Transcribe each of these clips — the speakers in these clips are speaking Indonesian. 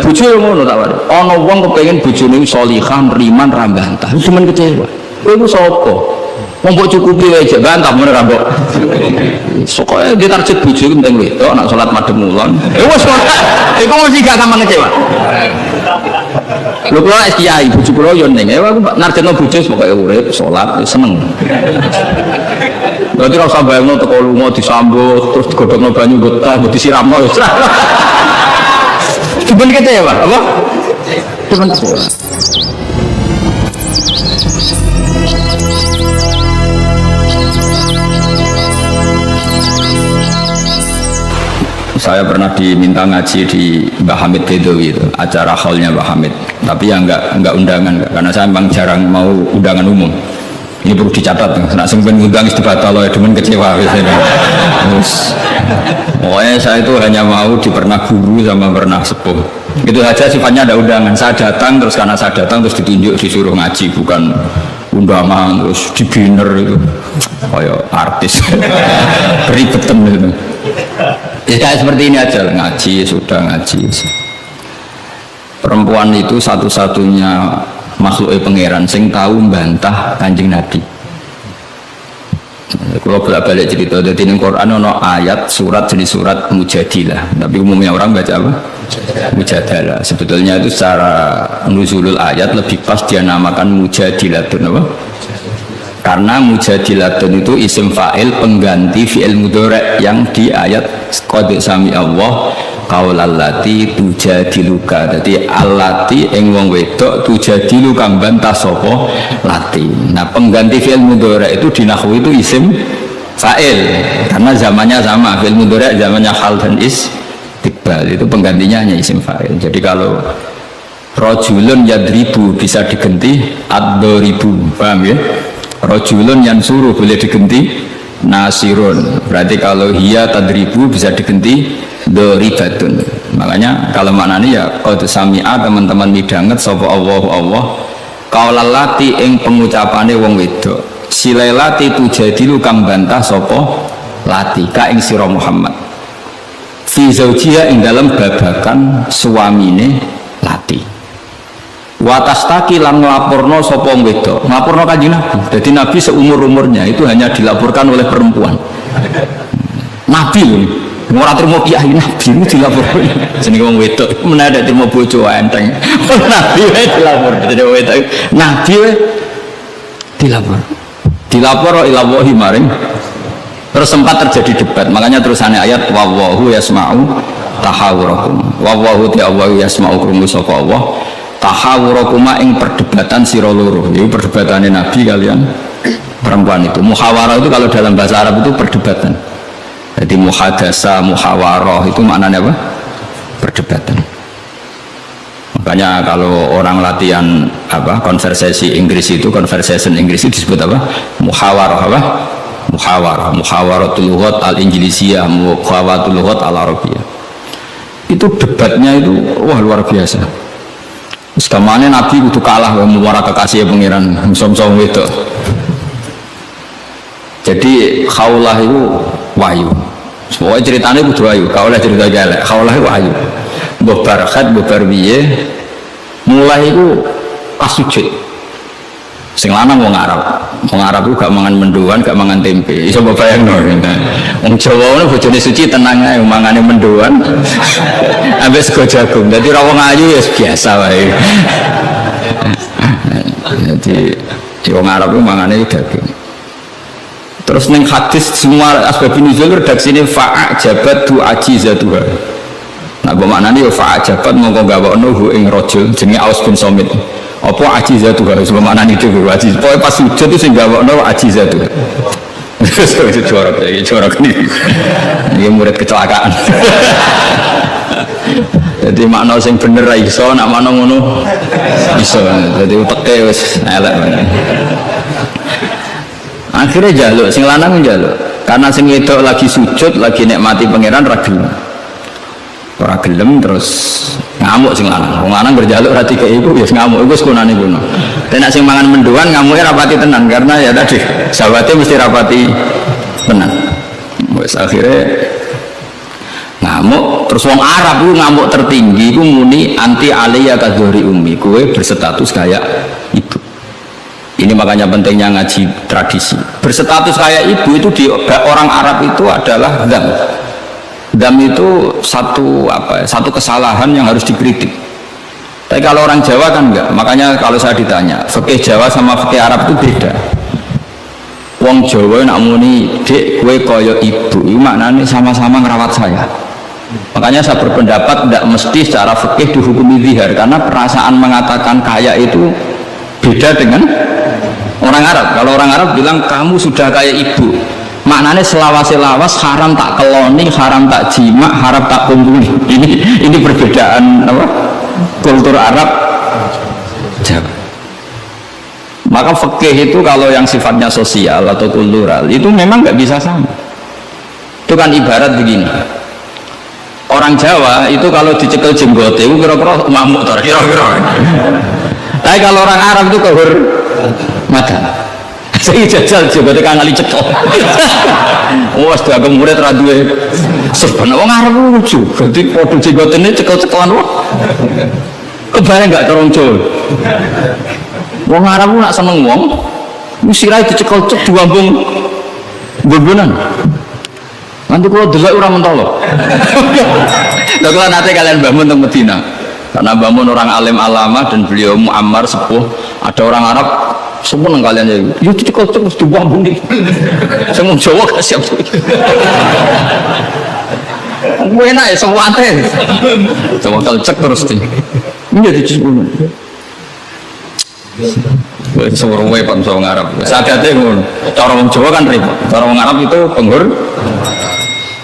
Bojo yo ngono tak wae. Ana wong kepengin bojone salihah, riman, ra bantah. Cuman kecewa. Kowe iku sapa? Wong mbok cukupi wae jek bantah men ra mbok. Sokoke ditarget bojo iku penting wedok nak salat madhep mulon. Wis kok. Iku mesti gak gampang kecewa. Lho kula kiai bojo kula yo ning. Aku nargetno bojo pokoke urip, salat, seneng. Berarti rasa bayangno teko lunga disambut terus digodhogno banyu getah mbok disiramno wis. Cuman kecewa, apa? Cuman kecewa. Saya pernah diminta ngaji di Mbah Hamid Bedowi itu, acara hallnya Mbah Hamid. Tapi ya enggak undangan, karena saya memang jarang mau undangan umum. Ini perlu dicatat, nak sempen ngundang istibatal loh, cuman kecewa biasanya. Terus, pokoknya saya itu hanya mau di pernah guru sama pernah sepuh. Itu saja sifatnya ada undangan. Saya datang terus karena saya datang terus ditunjuk disuruh ngaji, bukan undangan terus di banner itu. Kayak artis, beribetem gitu. Ya kayak seperti ini aja, ngaji sudah ngaji. Perempuan itu satu-satunya makhluk pangeran sing tahu membantah Kanjeng Nabi. Kalau bolak-balik cerita, jadi di Quran ada ayat surat jenis surat Mujadilah, tapi umumnya orang baca apa? Mujadalah. Sebetulnya itu secara nuzulul ayat lebih pas dia namakan Mujadilatun, apa? Karena Mujadilatun itu isim fa'il pengganti fi'il mudhari' yang di ayat qad sami Allah qaulallati tujadiluka. Jadi allati ing wong wedok tujadilu kang bantah sapa lati. Nah, pengganti fi'il mudhari' itu di nahwu itu isim fa'il karena zamannya sama, fi'il mudhari' zamannya hal dan istiqbal, itu penggantinya hanya isim fa'il. Jadi kalau rajulun yadribu bisa diganti ad-daribu, paham ya? Rajulun yansuru boleh diganti nasirun. Berarti kalau hiya tadribu bisa diganti doribatun. Makanya kalau maknanya ya qad sami'a, teman-teman midanget sapa Allahu Allah kaulalati ing pengucapane wong wedok silelati tujadilu kang bantah sapa lati ka ing sira Muhammad fi zaujiha ing dalam babakan suamine lati. Watastaki lan nglaporno sapa wedok, nglaporno Kanjeng Nabi. Jadi Nabi seumur-umurnya itu hanya dilaporkan oleh perempuan. Nabi lho, ora trimo kiai Nabi itu dilaporkan. Jenenge wong wedok menawa trimo bojo enteng. Nabi wae dilapor, dadi wedok. Nabi wae dilapor. Dilapor ila wahi maring. Terus sempat terjadi debat, makanya terusannya ayat wallahu yasma'u tahawurakum. Wallahu ta'ala yasma'u krumu sapa Allah. Tahawurakuma ing perdebatan sira loro. Itu perdebatannya Nabi kalian perempuan itu. Muhawarah itu kalau dalam bahasa Arab itu perdebatan. Jadi muhadasa, muhawarah itu maknanya apa? Perdebatan. Makanya kalau orang latihan apa konversasi Inggris itu, conversation Inggris itu disebut apa? Muhawarah apa? Muhawarah, muhawaratul lughat al-injilisiyah, muhawaratul lughat al-arabiyah. Itu debatnya itu wah luar biasa. Sekamane Nabi kudu kalah muara kekasih pangeran som-som itu. Jadi khaulah itu wahyu. Semua ceritanya kudu wahyu. Khaulah cerita galak. Khaulah itu wahyu. Mbah Barakat, Mbah Barbiye mulai itu pas sujud. Sing lanang wong Arab. Wong Arab itu gak mangan mendoan, gak mangan tempe. Iso bayangno. Wong Jawa ngono bojone suci tenang ae mangane mendoan. Ambek sego jagung. Dadi ra wong ayu ya biasa wae. Jadi wong Arab itu mangane daging. Terus ning hadis semua asbab nuzul redaksine fa'a jabat du ajizatuha. Nah, bermaknanya ya fa'ajabat mongko gawakno hu ing rajul jenenge Aus bin Somit. Apa ajizatuha bermaknanya itu ajiz. Pokoke pas sujud itu sing gawakno ajizatuha. Itu jorok ini. Ini murid kecelakaan. Jadi makna sing bener ra iso, nak makna ngono iso. Jadi uteke wis elek banget. Akhirnya jaluk, sing lanang jaluk. Karena sing wedok lagi sujud, lagi nikmati pangeran ra gelem. Ora gelem terus ngamuk sing lanang. Wong lanang berjaluk ra dikek iku ya ngamuk iku sekonane ngono. Tapi nek sing mangan mendoan ngamuke rapati tenan karena ya tadi sahabate mesti rapati tenan. Wis akhirnya ngamuk terus Terus wong Arab itu ngamuk tertinggi itu muni anti aliyya kadhuri ummi, kue berstatus kayak ibu. Ini makanya pentingnya ngaji tradisi. Berstatus kayak ibu itu di orang Arab itu adalah dzam. Dzam itu satu kesalahan yang harus dikritik. Tapi kalau orang Jawa kan enggak. Makanya kalau saya ditanya, fikih Jawa sama fikih Arab itu beda. Wong Jawa nak muni dek kue koyo ibu, itu maknanya sama-sama ngerawat saya. Makanya saya berpendapat tidak mesti secara fikih dihukumi zihar, karena perasaan mengatakan kaya itu beda dengan orang Arab. Kalau orang Arab bilang kamu sudah kayak ibu, maknanya selawas-selawas, haram tak keloni, haram tak jima, haram tak kumpuli. Ini perbedaan apa? Kultur Arab Jawa. Maka fikih itu kalau yang sifatnya sosial atau kultural itu memang nggak bisa sama. Itu kan ibarat begini. Orang Jawa itu kalau dicekel jenggote itu kira-kira mamuk tor kira-kira. Tapi kalau orang Arab itu kehormatan. Saya jajal jenggote kang ali cekel. Oh, wis diagem murid ra duwe serban. Wong Arab lucu. Dadi padha jenggotene cekel-cekelan wae. Kebayang enggak corong Jawa? Wong Arab nak seneng wong wis sirahe dicekel cek diwambung bobonan. Nanti kalau delok ora mentolo. Lha kula nate kalian Mbah Mun teng Medina. Karena Mbah Mun orang alim alama dan beliau muammar sepuh, ada orang Arab seneng kalian ya. Yo dicekel-cekel diwambung iki. Sing Jawa gak siap. Gue enak ya sewate. Coba kalau cek terus nih. Iya dicekel. Seorang wae Pak orang Arab. Sadate ngono. Cara wong Jawa kan repot. Cara wong Arab itu penghur.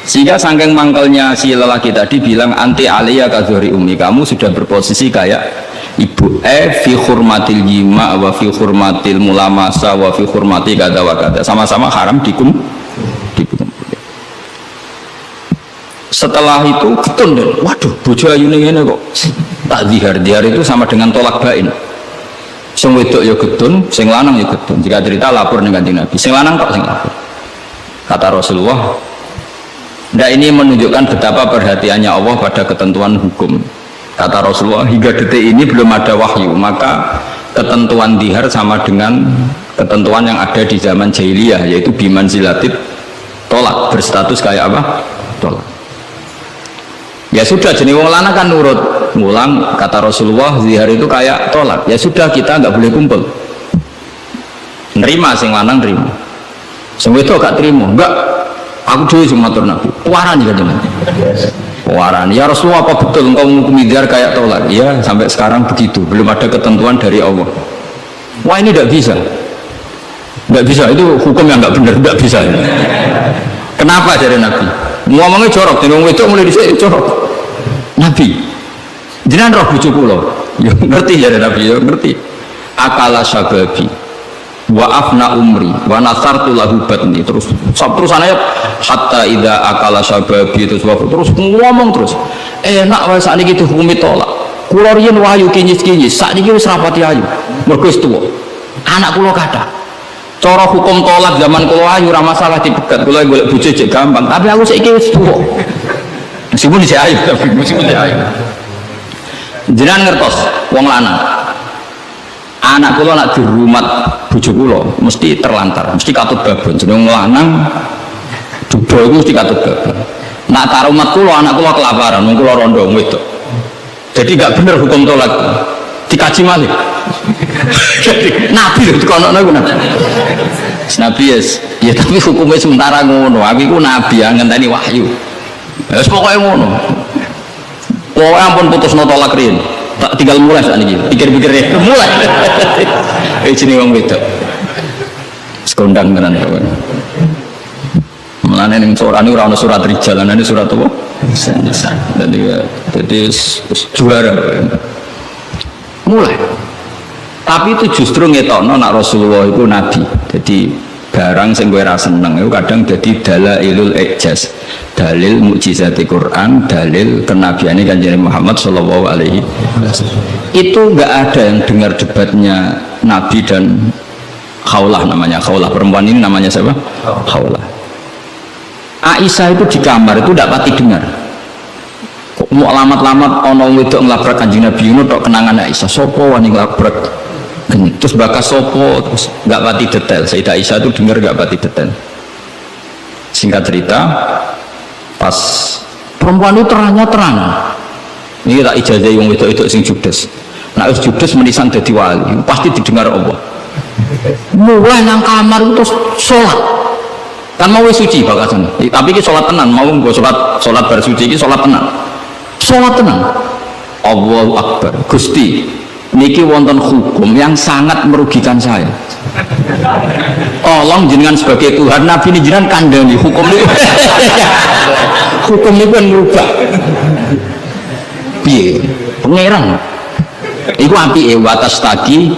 Sehingga saking mangkelnya si lelaki tadi bilang anti aliyya kadhuri ummi, kamu sudah berposisi kayak ibu. Fi hurmatil jima wa fi hurmatil mulamasa wa fi hurmati kada wa kada. Sama-sama haram dikum. Setelah itu ketun deh. Waduh, bojo ayune ngene kok. Tak zihar itu sama dengan tolak bain. Sing wedok ya getun, sing lanang ya getun. Jika cerita lapor dengan Kanjeng Nabi, sing lanang kok sing lapor. Kata Rasulullah, nah ini menunjukkan betapa perhatiannya Allah pada ketentuan hukum. Kata Rasulullah, hingga detik ini belum ada wahyu, maka ketentuan dihar sama dengan ketentuan yang ada di zaman jahiliyah, yaitu biman zilatib tolak, berstatus kayak apa? Tolak. Ya sudah, jenis wong lanang kan nurut. Ngulang, kata Rasulullah, zihar itu kayak tolak. Ya sudah, kita nggak boleh kumpul. Nerima, sing lanang nerima. Sing wedok gak terima, enggak. Aku dhewe sing matur Nabi. Warani kan teman. Warani. Ya Rasulullah, apa betul engkau menghukumi zihar kayak tolak? Ya, sampai sekarang begitu. Belum ada ketentuan dari Allah. Wah, ini tidak bisa. Tidak bisa, itu hukum yang nggak benar, tidak bisa. Kenapa dari Nabi? Ngomongnya jorok, jadi wong wedok mulai dhisik jorok. Nabi, jenengan roh bojo kula. Ya ngerti ya Nabi, ya ngerti. Akala syababi wa afna umri wa nasartu lahu batni. Terus ayat hatta idza akala syababi terus ngomong terus. Enak wae sakniki dihukumi tolak. Kula riyen wahyu kinyis-kinyis, sakniki wis rapati ayu. Mergo wis tuwa. Anak kula kathah. Cara hukum tolak zaman kula ayu ora masalah dipegat, kula golek bojo jek gampang, tapi aku saiki wis tuwa. Meskipun dhisik ayu, tapi meskipun dhisik ayu. Jenengan ngertos wong lanang. Anak kula nak dirumat bojo kula mesti terlantar, mesti katut babon. Jeneng lanang duda iku mesti katut babon. Nak tarumat kula anak kula kelaparan, wong kula rondo wedok. Jadi gak bener hukum tolak. Dikaji malih. Nabi lho dikono niku Nabi ya tapi hukumnya sementara ngono. Aku iku nabi yang ngenteni wahyu. Wis pokoke ngono. Pokoke ampun putusno tolak riyen. Tak tinggal mulai sakniki. Pikir-pikir ya mulai. Jenenge wong wedok. Sekondang tenan kok. Mulane ning sorane ora ana surat rijal, ana surat apa? Jadi juara. Mulai. Tapi itu justru ngetokno nak Rasulullah itu nabi. Jadi barang sing kowe ra seneng itu kadang jadi dalailul ijaz, dalil mukjizati Quran, dalil kenabiane Kanjeng Muhammad sallallahu alaihi wasallam. Itu enggak ada yang dengar debatnya Nabi dan Khawlah, namanya Khawlah, perempuan ini namanya siapa? Khawlah. Aisyah itu di kamar itu tidak pati dengar. Kok mau alamat-alamat ana wedok nglabrak Kanjeng Nabi ngono tok kenangan Aisyah sapa wani nglabrak. Terus bakas sopo terus nggak pati detail. Sayyidah Aisyah itu dengar nggak pati detail. Singkat cerita, pas perempuan itu terang. Ini tak ijazah yang itu sing judes. Nah us judes menisan dadi wali, pasti didengar Allah. Mulai nang kamar itu terus sholat. Kan mau suci bakasan. Tapi ini sholat tenan, mau gue sholat bersuci ini sholat tenan. Sholat tenan. Allahu Akbar. Gusti, niki wonten hukum yang sangat merugikan saya. Tolong jenengan sebagai Tuhan, Nabi ini jenengan kandani hukum itu. Hukum itu kan merubah. Piye? Pangeran. Iku apike watas tagi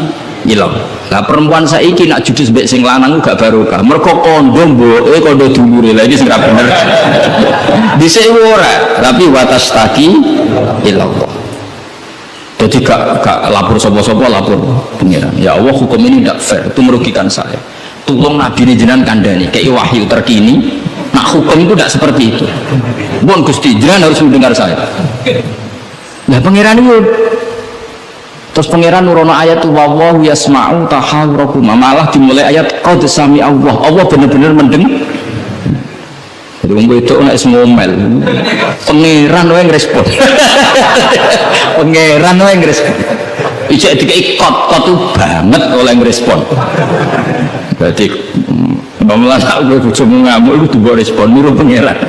ilang. Lah perempuan saiki nak judes mbek sing lanang gak barokah. Mergo kondo mboke kondo dulure. Lah iki sing ra bener. Dhisik ora, tapi watas tagi ilang. Jadi gak lapor sopo-sopo, lapor pengiran. Ya Allah, hukum ini tidak fair, itu merugikan saya. Tolong Nabi ini jenengan kandani, kayak wahyu terkini. Nah hukum itu tidak seperti itu. Bon Gusti, jenengan harus mendengar saya. Nah pengiran itu, terus pengiran nurono ayat itu wallahu yasma'u tahawurakum. Malah dimulai ayat qad sami Allah. Allah benar-benar mendengar. Jadi orang itu nak ngomel, pangeran yang respon, pangeran yang respon. Ijek dikai kot tu banget oleh yang respon. Jadi ngomelan aku bojomu ngamuk itu dua respon niru pangeran.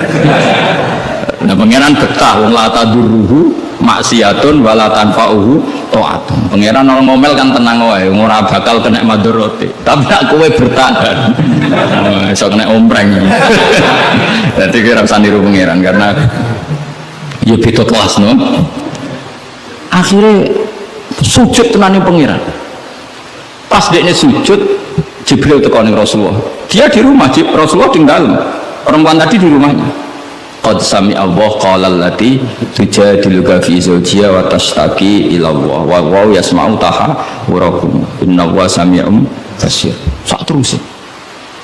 Nah pangeran betah wong la tadurruhu maksiatun wala tanfa'uhu ta'atun. Pangeran orang ngomel kan tenang wae, ora bakal kena madharate. Tapi nek kowe bertahan, iso kena ompreng. Dadi kira usah niru pangeran karena ya beda kelas no. Akhirnya sujud tenane pangeran. Pas dekne sujud, Jibril teko ning Rasulullah. Dia di rumah, Rasulullah tinggal. Perempuan tadi di rumahnya. Qad sami Allah qala allati tujadiluka fi zawjiha wa tashtaki ila Allah wa wa yasma'u tahawurakum inna wa sami'un basir. Sak terus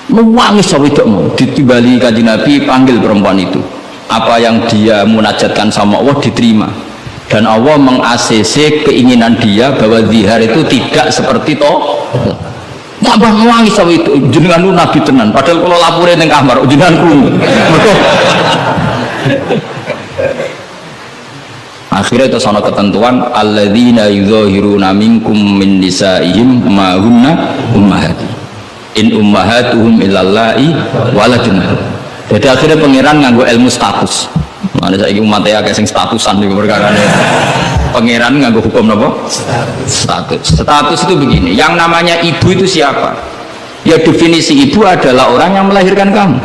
nangis sawedokmu ditibali Kanjeng Nabi panggil perempuan itu. Apa yang dia munajatkan sama Allah diterima dan Allah meng-ACC keinginan dia bahwa zihar itu tidak seperti toh. Tambah nangis sawedok jenengan Nabi tenan padahal kalau lapore ning kamar jenengan krungu. Akhirnya itu sana ketentuan alladzina yudhahiruna minkum min nisaihim ma hunna ummahati in ummahatuhum illallahi waladuna. Jadi akhirnya pangeran nganggo ilmu status. Mana saiki umat ya kayak sing statusan niku perkarane. Pangeran nganggo hukum apa? Status. Status itu begini, yang namanya ibu itu siapa? Ya definisi ibu adalah orang yang melahirkan kamu.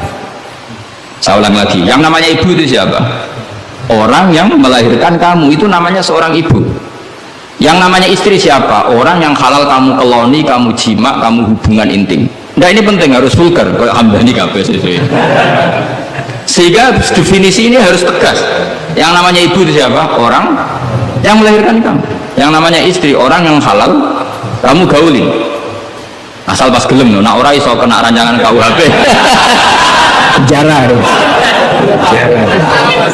Saya ulang lagi, yang namanya ibu itu siapa? Orang yang melahirkan kamu, itu namanya seorang ibu. Yang namanya istri siapa? Orang yang halal kamu keloni, kamu jima, kamu hubungan intim. Nah ini penting, harus vulgar kayak hambani kabeh sehingga definisi ini harus tegas. Yang namanya ibu itu siapa? Orang yang melahirkan kamu. Yang namanya istri, orang yang halal kamu gauli. Asal pas gelem loh, nah orang iso kena rancangan KUHP. Penjara harus.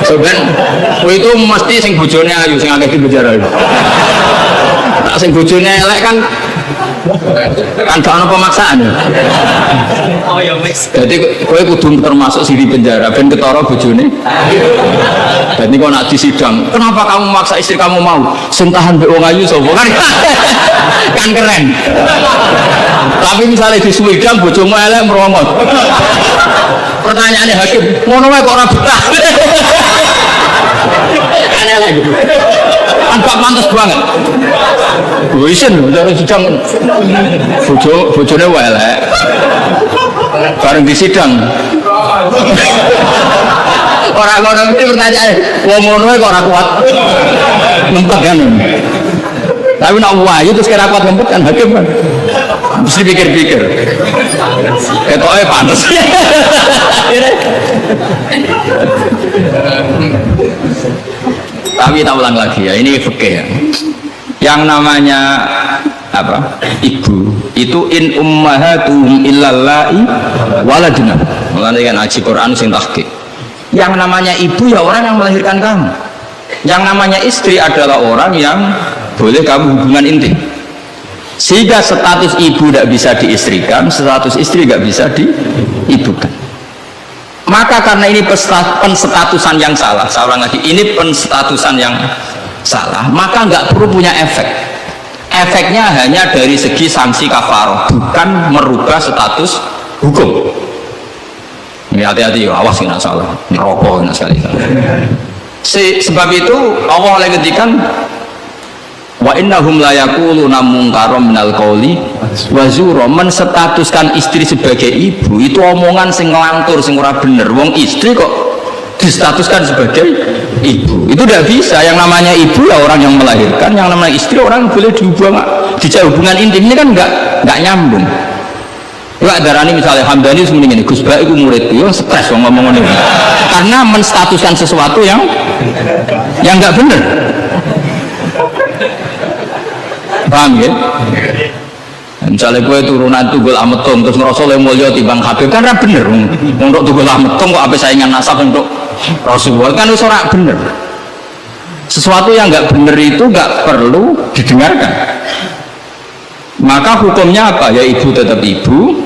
Sebenarnya itu mesti sing bojone ayu sing akeh di penjara. Tak sing bojone elek kan gak ono pemaksaan. Oh ya wis. Jadi kowe kudu termasuk sing di penjara ben ketara bojone. Dadi kok nak disidang, kenapa kamu memaksa istri kamu mau? Sing tahan mbek wong ayu sapa kan? Kan keren. Tapi misalnya disuwidang bojomu elek meromot. Pertanyaannya hakim, ngono wae kok ora betah. Aneh lagi. Kan gak pantas banget. Boisen cara sidang bojone wae elek. Bareng di sidang. Orang ngono iki pertanyaane, wong ngono wae kok ora kuat. Ngempet kan. Tapi nak wayu terus kira kuat ngempet kan hakim kan. Mesti pikir-pikir. Ketoke pantes. Tapi tak ulang lagi ya, ini fikih ya. Yang namanya apa? Ibu itu in ummahatuhum illallahi waladuna. Mulane kan ngaji Quran sing tahqiq. Yang namanya ibu ya orang yang melahirkan kamu. Yang namanya istri adalah orang yang boleh kamu hubungan intim. Sehingga status ibu tidak bisa diistrikan, status istri tidak bisa diibukan. Maka karena ini penstatusan yang salah, saya ulang lagi, ini penstatusan yang salah, maka nggak perlu punya efek. Efeknya hanya dari segi sanksi kafaroh, bukan merubah status hukum. Ini hati-hati, awas kena salah, ini rokok kena sekali. Sebab itu Allah lagi ngendikan wa innahum la yaquluna munkaram minal qauli wa zura, menstatuskan istri sebagai ibu itu omongan sing ngelantur sing ora bener. Wong istri kok distatuskan sebagai ibu, itu tidak bisa. Yang namanya ibu ya orang yang melahirkan, yang namanya istri orang boleh dijauh hubungan intim. Ini kan nggak nyambung. Enggak darani misalnya Hamdani semuanya ini Gus Baik itu muridku, yang stres ngomong ini karena menstatuskan sesuatu yang nggak bener. Paham ya? Misalnya gue turunan Tunggul Ametung terus ngerasa yang mulia timbang Habib, kan ra bener. Untuk Tunggul Ametung kok apa saingan nasab untuk Rasulullah, kan itu ora bener. Sesuatu yang nggak bener itu nggak perlu didengarkan. Maka hukumnya apa? Ya ibu tetap ibu,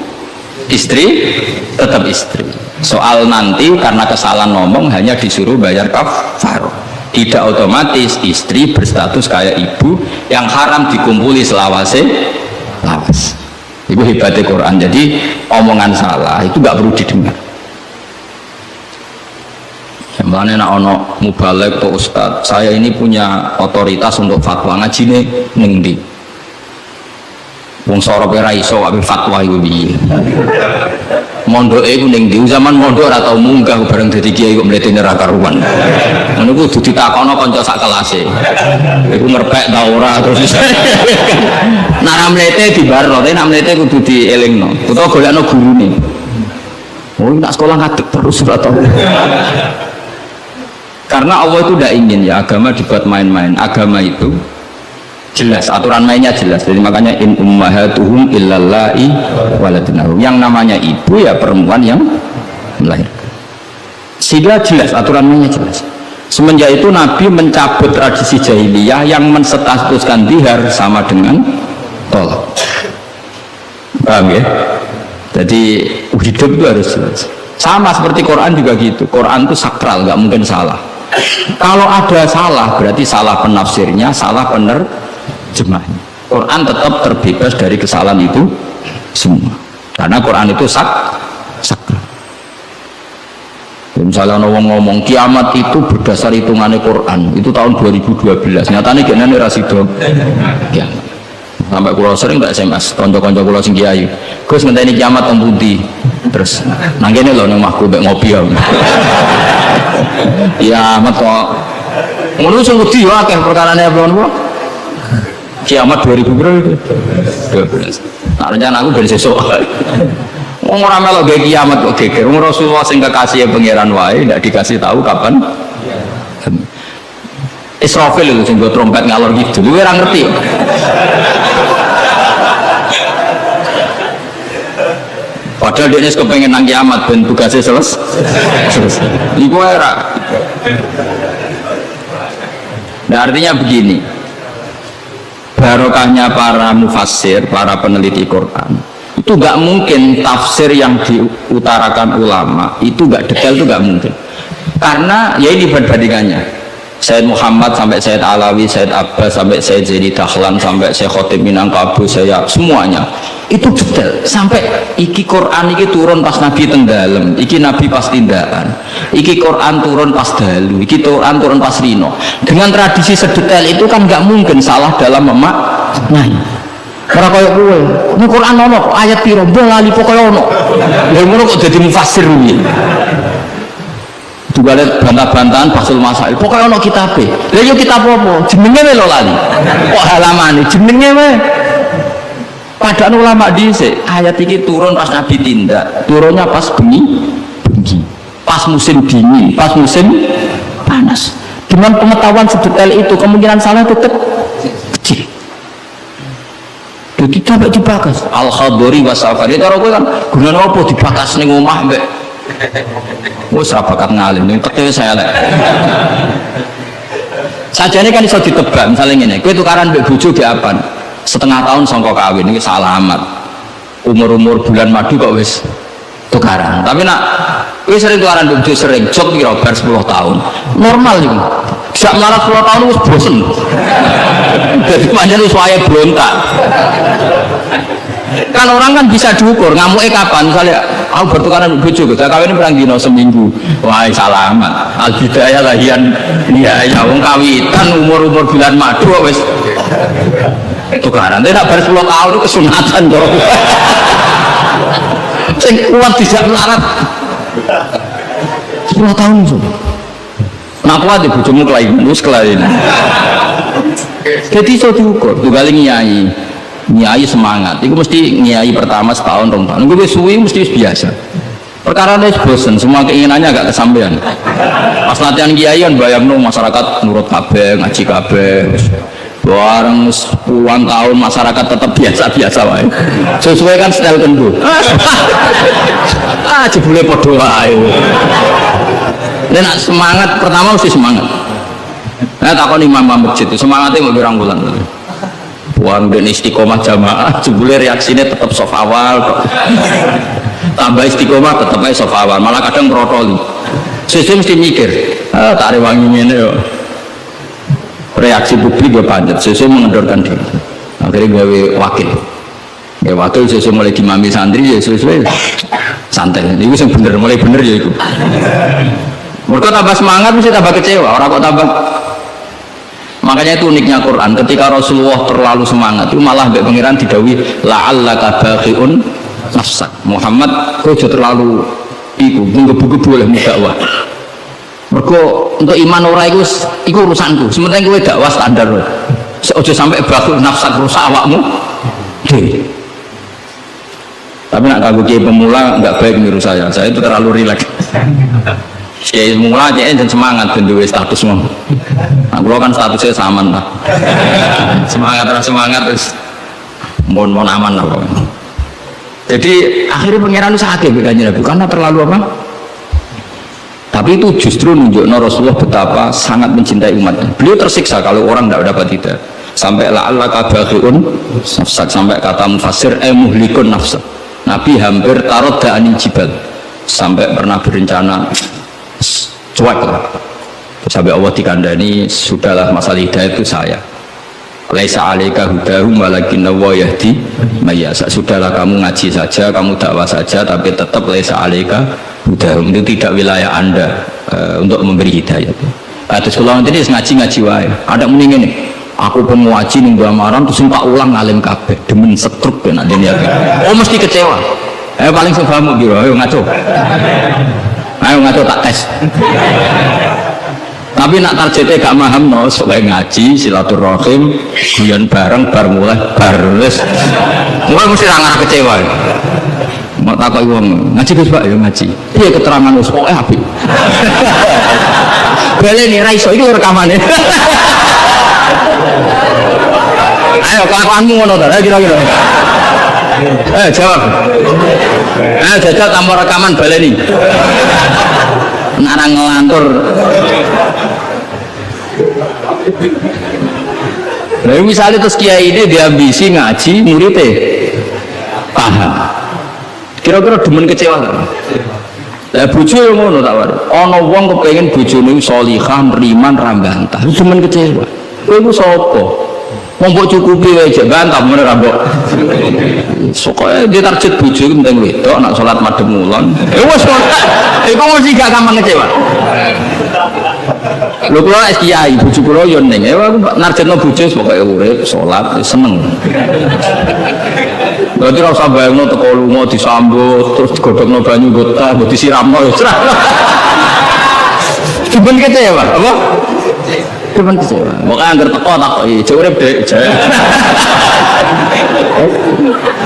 istri tetap istri. Soal nanti karena kesalahan ngomong hanya disuruh bayar kafaroh. Tidak otomatis istri berstatus kayak ibu yang haram dikumpuli selawase lawas. Itu hebatnya Quran. Jadi omongan salah itu nggak perlu didengar. Mana nak ono mubalek atau ustad, saya ini punya otoritas untuk fatwa, ngaji nih nengdi. Wong sorop era iso ape fatwa iku piye. Mondoke iku ning ndi zaman mondok ora tau munggah bareng dadi kiai kok mletene ra karuan. Ngono ku kudu ditakono kanca sak kelase. Iku ngerpek ta ora terus. Nek ra mlete dibarno, nek mlete kudu dielingno. Utawa golekno gurune. Oh, nak sekolah ngadeg terus ora tau. Karena Allah itu tidak ingin ya agama dibuat main-main. Agama itu jelas, aturan mainnya jelas. Jadi makanya in ummahatuhum illallai waladunahum, yang namanya ibu ya perempuan yang melahirkan. Sehingga jelas, aturan mainnya jelas. Semenjak itu Nabi mencabut tradisi jahiliyah yang menstatuskan dihar sama dengan tolak. Paham ya? Jadi hidup itu harus jelas. Sama seperti Quran juga gitu. Quran itu sakral, nggak mungkin salah. Kalau ada salah berarti salah penafsirnya, salah penerjemahnya. Quran tetap terbebas dari kesalahan itu semua. Karena Quran itu sakral. Misalnya orang ngomong kiamat itu berdasar hitungannya Quran, itu tahun 2012. Nyatanya gini rasido kiamat. Sampai kulo sering tak SMS konco-konco kulo sing kiai. Gus ngenteni kiamat teng pundi? Terus nang kene lho nang omahku mbek ngopi ya. Kiamat kok. Ngono sing wedi yo akeh perkarane apa-apa. Kiamat 2012. Nah, rencana aku dari sesuk. Wong ora melok gawe kiamat kok geger. Wong Rasulullah sing kekasih pangeran wae ndak dikasih tahu kapan. Israfil itu sing go trompet ngalor gitu. Lu ora ngerti. Padahal dia kepengen nang kiamat ben tugasnya selesai. Iku era. Nah, artinya begini. Barokahnya para mufassir, para peneliti Quran, itu nggak mungkin tafsir yang diutarakan ulama itu nggak detail, itu nggak mungkin. Karena ya ini perbandingannya. Sayyid Muhammad sampai Sayyid Alawi, Sayyid Abbas sampai Sayyid Zaidi Dahlan sampai Syekh Khotib Minangkabau, saya semuanya itu detail. Sampai iki Quran iki turun pas Nabi tenggelam, iki Nabi pas tindakan, iki Quran turun pas dalu, iki Quran turun pas rino. Dengan tradisi sedetail itu kan nggak mungkin salah dalam memaknai. Ora koyo kowe, ini Quran ono ayat piro lali pokoke ono. Lha ngono kok dadi mufassir iki. Juga lihat bantah-bantahan Fathul Masail. Pokoknya ono kitabe. Lah yo kitab apa? Jenenge lho lali. Kok halamane jenenge wae. Padahal ulama dhisik ayat iki turun pas Nabi tindak. Turunnya pas bengi. Pas musim dingin, pas musim panas. Dengan pengetahuan sedetail itu kemungkinan salah tetap kecil. Jadi kita dibakas Al-Khadori wa Safari. Cara kowe kan gunane apa dibakas ning omah mbek wis ra bakat ngalim ning tekte saya lek. Sajane kan iso ditebak, misalnya ngene, kowe tukaran mbek bojo ge apaan? Setengah tahun sangka kawin iki salamat. Umur-umur bulan madu kok wis tukaran. Tapi nak kowe sering tukaran mbek bojo sering, jok kira bar 10 tahun. Normal iki. Sak melarat 10 tahun wis bosen. Jadi pancen wis wayahe brontak. Kan orang kan bisa diukur ngamuknya kapan, misalnya aku bertukaran bojo saya kawin perang dino seminggu, wah salamat al bidayah lahian ya wong kawitan umur bulan madu wis tukaran tapi nak bar 10 tahun itu kesunatan dong sing kuat tidak melarat 10 tahun so nak kuat di bojomu kelainan wis kelainan jadi iso diukur tuh kali nyai semangat, itu mesti nyai pertama setahun, 2 tahun. Gue suwi mesti biasa. Perkara ini bosen, semua keinginannya agak kesampaian. Pas latihan kiai kan bayang masyarakat nurut kabeh, ngaji kabeh. Bareng puluhan tahun masyarakat tetap biasa-biasa wae. Sesuai kan style kendul. Jebule padha wae. Nek semangat pertama mesti semangat. Nah takon imam masjid itu semangatnya mau pirang bulan. Uang dan istiqomah jamaah, jebule reaksinya tetap soft awal, tambah istiqomah tetap aja soft awal, malah kadang merotoli. Sesuai mesti mikir, tak ada wangi ini yo. Reaksi publik gue panjat, sesuai mengendorkan diri. Akhirnya gue wakil, sesuai mulai dimami santri ya sesuai santai. Ini yang bener, mulai bener ya itu. Mereka tambah semangat mesti tambah kecewa, orang kok tambah. Makanya itu uniknya Quran, ketika Rasulullah terlalu semangat itu malah mbek pangeran didawi la'allaka baqi'un nafsak. Muhammad kok terlalu iku nggebu-gebu oleh dakwah. Mergo untuk iman ora iku urusanku. Sementing kowe dakwah standar. Ojo sampai baqi'un nafsak rusak awakmu. Tapi nak kanggo kiai pemula enggak baik menurut saya. Saya itu terlalu rileks. Kiai pemula aja dan semangat ben duwe status mong. Nah, kalau kan statusnya sama lah. semangat terus mohon aman lah pokoknya. Jadi akhirnya pangeran itu sakit bedanya Nabi karena terlalu apa? Tapi itu justru nunjukno Rasulullah betapa sangat mencintai umatnya. Beliau tersiksa kalau orang tidak dapat hidayah. Sampai la'allaka baqi'un nafsak, sampai kata mufassir muhlikun nafsak. Nabi hampir tarodda anil jibal, sampai pernah berencana cuek lah. Sampai Allah dikandani, sudahlah masalah hidayah itu saya. Laisa 'alaika hudahum walakinna wa yahdi may yasha. Sudahlah kamu ngaji saja, kamu dakwah saja, tapi tetap laisa 'alaika hudahum, itu tidak wilayah Anda untuk memberi hidayah. Terus kalau nanti ngaji wae. Ada mending ini. Aku pun ngaji ning Bamaran terus tak ulang ngalim kabeh, demen setruk ben nek ya. Oh mesti kecewa. Paling sebamu biro, ayo ngaco. Ayo ngaco tak tes. Tapi nak targetnya gak paham no, soalnya ngaji silaturahim guyon bareng bar mulai mulai mesti rangan kecewa. Mau takut uang ngaji Gus Pak ya ngaji. Iya keterangan us pokoknya habis. Baleni raiso itu rekamannya. Ayo kelakuanmu ngono ta, kira-kira. Jawab. Jajal tambah rekaman baleni. Narang ngelantur. Nah, misalnya terus kiai ini diambisi ngaji muridnya paham. Kira-kira demen kecewa kan? Lah bojo yo ngono tak wae. Ana wong kepengin bojone salihah, riman, rambantah. Demen kecewa. Kowe iku sapa? Wong mbok cukupi wae jek bantah men ra mbok. Sokoke dia target bojo iku penting wedok nak salat madhep ngulon. Wis kok. Iku mesti gak gampang kecewa. Lho kula es kiai bojo kula yo ning. Aku narjetno bojo pokoke urip, salat, seneng. Berarti rasa bayangno teko lunga disambut terus digodhogno banyu gotah mbok disiramno ya. Cuman kecewa, apa? Cuman kecewa. Moga anggar teko takoki, jek urip Dek.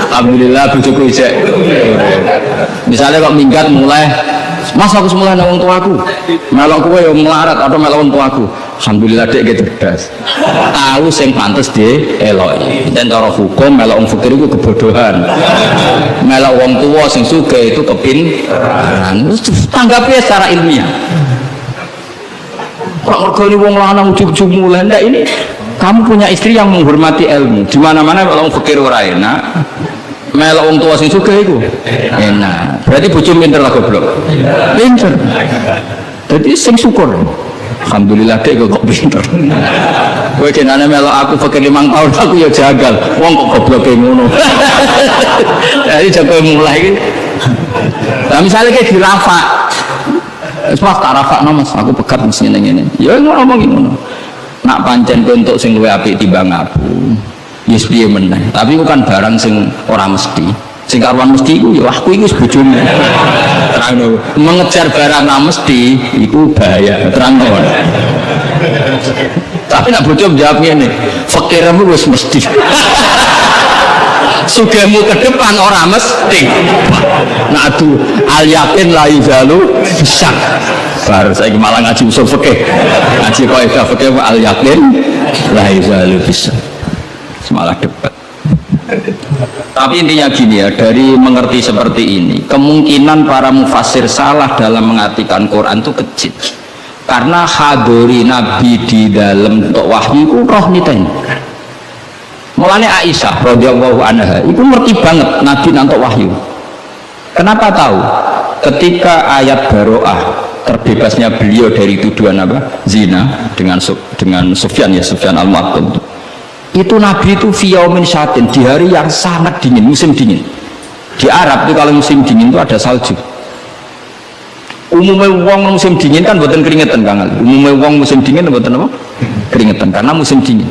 Alhamdulillah bojoku isek. Misalnya kok minggat mulai Mas aku semula nang wong tuaku. Melok kowe yo melarat atau melok wong tuaku. Alhamdulillah Dek gitu cerdas. Tahu sing pantes dieloki. Dan cara hukum melok wong fakir itu kebodohan. Melok wong tua sing sugih itu kepintaran. Tanggapi secara ilmiah. Kok mergoni wong lanang ujug-ujug mulai ndak ini kamu punya istri yang menghormati ilmu. Di mana-mana kalau fikir ora enak, melok wong tua sing sugih iku enak. Berarti bojo pinter lah goblok. Pinter. Jadi sing syukur. Alhamdulillah dek kok pinter. Kowe jenenge melok aku fikir 5 tahun aku ya jagal. Wong kok gobloke ngono. Jadi jago mulai iki. Lah misalnya kayak dirafak. Wis tak rafakno Mas, aku pegat mesti ngene. Ya ngomong ngono. Nak pancen kowe entuk sing luwih apik timbang aku. Yes piye meneh. Tapi itu kan barang sing ora mesti. Sing karuan mesti iku ya aku iki wis bojomu. Terangno. Mengejar barang ora mesti iku bahaya. Terangno. Tapi nak bojo jawab ngene, fakirmu wis mesti. Sugihmu ke depan ora mesti. Nah aduh al yakin la yuzalu bisa. Baru saya malah ngaji usul fikih. Ngaji kaidah fikih al yakin la yuzalu bisa. Semalah debat. Tapi intinya gini ya, dari mengerti seperti ini, kemungkinan para mufassir salah dalam mengartikan Quran itu kecil. Karena hadori Nabi di dalam untuk wahyu itu roh niten. Mulanya Aisyah radhiyallahu anha itu ngerti banget Nabi nanti wahyu. Kenapa tahu? Ketika ayat Baro'ah terbebasnya beliau dari tuduhan apa? Zina dengan Sufyan ya, Sufyan al-Mu'attal. Itu Nabi itu fiyaumin syatin di hari yang sangat dingin, musim dingin. Di Arab itu kalau musim dingin itu ada salju. Umumnya wong musim dingin kan buatan keringetan Kang Ali. Umumnya wong musim dingin buatan apa? Keringetan karena musim dingin.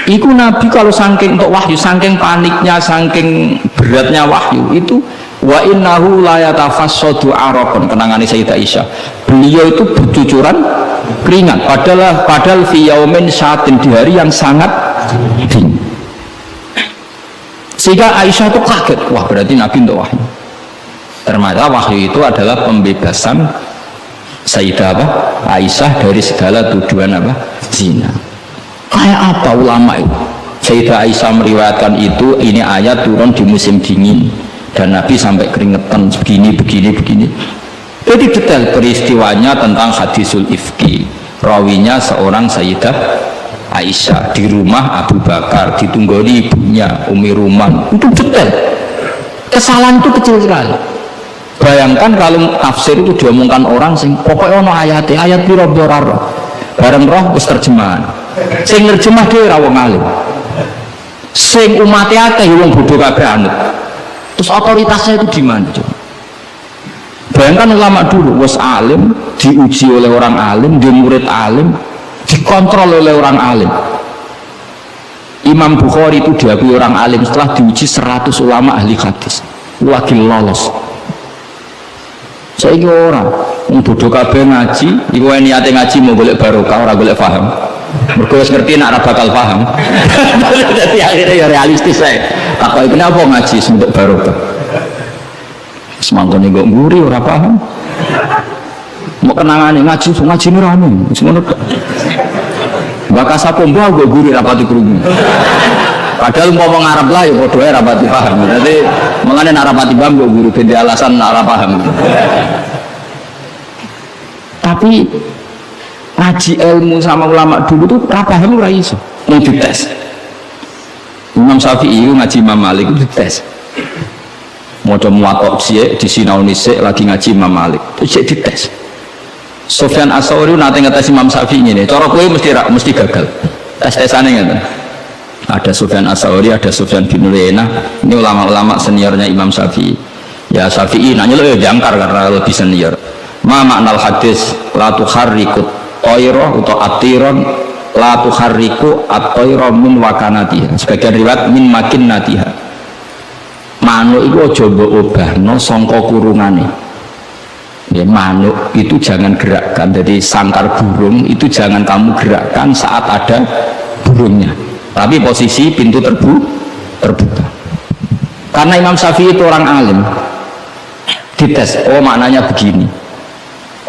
Iku Nabi kalau saking untuk wahyu, saking paniknya, saking beratnya wahyu itu wa innahu la yatafassadu araqan, kenangane Sayyidah Aisyah. Beliau itu bercucuran keringat padahal fi yaumin syatin di hari yang sangat dingin. Sehingga Aisyah itu kaget, wah berarti Nabi untuk wahyu. Ternyata wahyu itu adalah pembebasan Sayyidah Aisyah dari segala tuduhan zina. Kayak apa ulama itu? Sayyidah Aisyah meriwayatkan itu, ini ayat turun di musim dingin dan Nabi sampai keringetan begini. Jadi detail peristiwanya tentang hadisul ifki. Rawinya seorang Sayyidah Aisyah di rumah Abu Bakar, ditunggoni ibunya Umi Ruman. Itu detail. Kesalahan itu kecil sekali. Bayangkan kalau tafsir itu diomongkan orang sing pokoknya ono ayat piro doraro. Bareng roh wis terjemahan. Sing nerjemah dhewe ra wong alim. Sing umate akeh wong bodho kabeh anut. Terus otoritasnya itu di mana coba? Bayangkan ulama dulu wis alim, diuji oleh orang alim, dia murid alim, dikontrol oleh orang alim. Imam Bukhari itu diakui orang alim setelah diuji 100 ulama ahli hadis. Lagi lolos. Saya ini orang bodoh kabeh ngaji, iku niate ngaji mau golek barokah, ora golek paham. Mergo wis ngerti nek ora bakal paham. Dadi akhirnya ya realistis saya. Takoki kenapa ngaji untuk barokah? Semangkone kok nguri ora paham. Mau kenangane ngaji ini rame, wis ngono tok. Bakas apa mbah kok guri rapati krungu. Padahal ngomong Arab lah ya padha ae rapati paham. Dadi mengane nek rapati paham kok guru ben alasan ora paham. Tapi ngaji ilmu sama ulama dulu tuh paham ora iso, mau dites. Imam Syafi'i ngaji Imam Malik itu dites. Maca muwatta sik disinauni sik lagi ngaji Imam Malik. Terus dites. Sufyan Ats-Tsauri nate ngetes Imam Syafi'i ngene. Cara kowe mesti gagal. Tes-tesane ngene. Ada Sufyan Ats-Tsauri, ada Sufyan bin Uyainah. Ini ulama-ulama seniornya Imam Syafi'i. Ya Syafi'i nanya lo ya jangkar karena lebih senior. Ma maknal hadis la tuharrikut tayra atau atiron la tuharriku at-tayra min wakanatiha. Sebagian riwayat min makinnatiha. Manuk itu aja mbok obahno sangka kurungane. Ya, manuk itu jangan gerakkan. Jadi sangkar burung itu jangan kamu gerakkan saat ada burungnya. Tapi posisi pintu terbuka. Karena Imam Syafi'i itu orang alim. Dites, oh maknanya begini.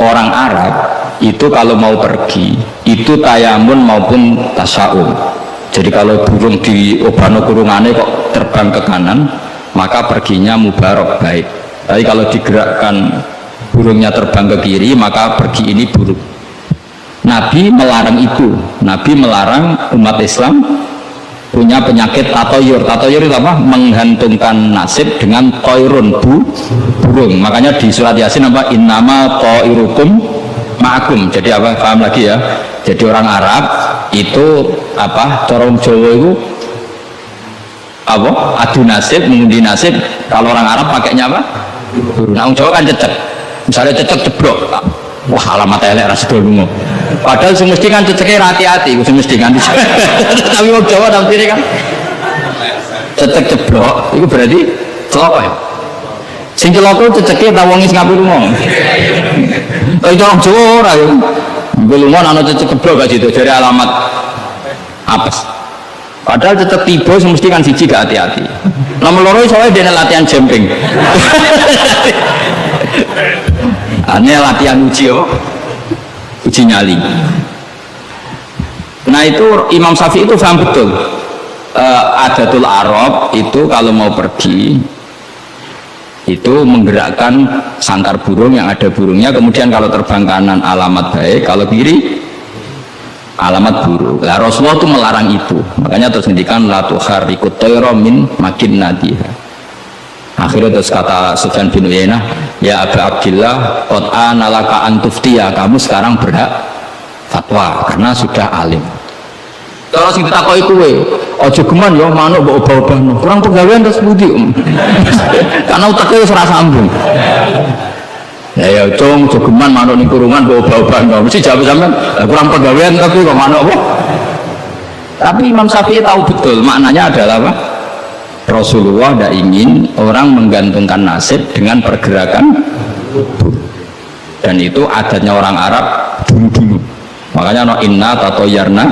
Orang Arab itu kalau mau pergi itu tayamun maupun tasya'um. Jadi kalau burung di obano kurungannya kok terbang ke kanan, maka perginya mubarak baik. Tapi kalau digerakkan burungnya terbang ke kiri, maka pergi ini buruk. Nabi melarang itu. Nabi melarang umat Islam punya penyakit tatoyur. Tatoyur itu apa? Menggantungkan nasib dengan toirun, burung. Makanya di surat Yasin apa? Innama toirukum ma'akum. Jadi apa? Paham lagi ya? Jadi orang Arab itu apa? Corong Jawa itu apa? Adu nasib, mengundi nasib. Kalau orang Arab pakainya apa? Burung. Nah, orang Jawa kan cecek. Misalnya cecek jeblok. Wah, alamat elek ra sedo lunga. Padahal semesti kan ceceke hati-hati, semesti kan. Tapi wong Jawa tampile kan cecek jeblok, itu berarti celaka ya. Sing celaka ceceke ta wong Singapura lunga. Tapi orang Jawa ora ya. Belum ana cecek jeblok gak situ dari alamat apes. Padahal cecek tiba semesti kan siji gak hati-hati. Nomor loro soalnya dene latihan jumping. Ini latihan uji uji nyali. Nah itu Imam Syafi'i itu paham betul. Adatul Arab itu kalau mau pergi itu menggerakkan sangkar burung yang ada burungnya, kemudian kalau terbang kanan alamat baik, kalau kiri alamat buruk. Lah Rasulullah itu melarang itu, makanya terus ngendikan la tuharrikut tayra min makinnatiha. Akhirnya terus kata Sufyan bin Uyainah, ya Abu Abdillah qad ana laka an tuftiya, kamu sekarang berhak fatwa karena sudah alim. Terus sing ditakoki kowe, aja geman ya manuk mbok obah-obahno. Kurang pegawaian terus pundi. Karena uteke wis ora sambung. Ya cung jogeman manuk ning kurungan mbok obah-obahno. Mesti jawab sampean, kurang pegawaian tapi kok manuk apa? Tapi Imam Syafi'i tahu betul maknanya adalah apa? Rasulullah tidak ingin orang menggantungkan nasib dengan pergerakan tubuh. Dan itu adatnya orang Arab dulu-dulu. Makanya no inna tatoyarna.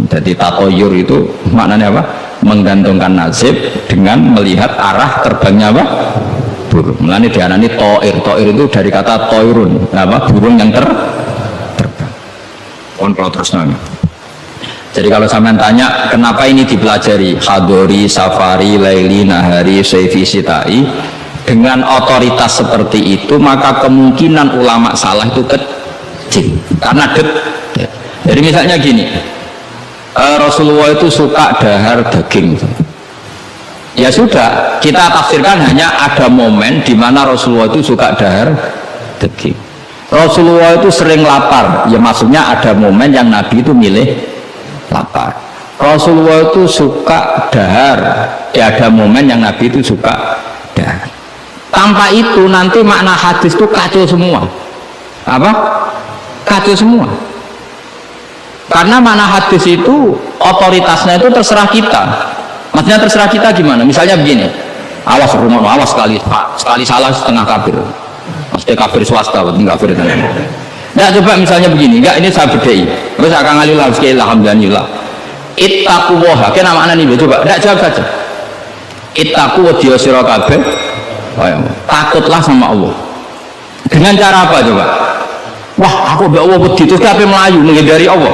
Jadi tatoyur itu maknanya apa? Menggantungkan nasib dengan melihat arah terbangnya apa? Burung. Mulanya dianani toir. Toir itu dari kata toirun, apa? Burung yang terbang. Kontrol terus nanya. Jadi kalau sampean tanya kenapa ini dipelajari hadori, safari, laili, nahari, saifi, sitai dengan otoritas seperti itu, maka kemungkinan ulama salah itu kecil karena ya. Jadi misalnya gini, Rasulullah itu suka dahar daging. Ya sudah, kita tafsirkan hanya ada momen di mana Rasulullah itu suka dahar daging. Rasulullah itu sering lapar, ya maksudnya ada momen yang Nabi itu milih lapar. Rasulullah itu suka dahar, ya ada momen yang Nabi itu suka dahar. Tanpa itu nanti makna hadis itu kacau semua. Apa? Kacau semua. Karena makna hadis itu otoritasnya itu terserah kita. Maksudnya terserah kita gimana? Misalnya begini, awas rumah, awas sekali salah setengah kafir. Maksudnya kafir swasta, bukan kafir tenang. Nah coba misalnya begini, enggak ini saya bedai. Terus akan ngalilah, alhamdulillah. Ittaqu waha, kena makna nih, coba, enggak jawab saja. Ittaqu wa diyasira kabeh. Takutlah sama Allah. Dengan cara apa coba? Wah, aku mbak Allah wedi terus kabeh melayu menghindari Allah.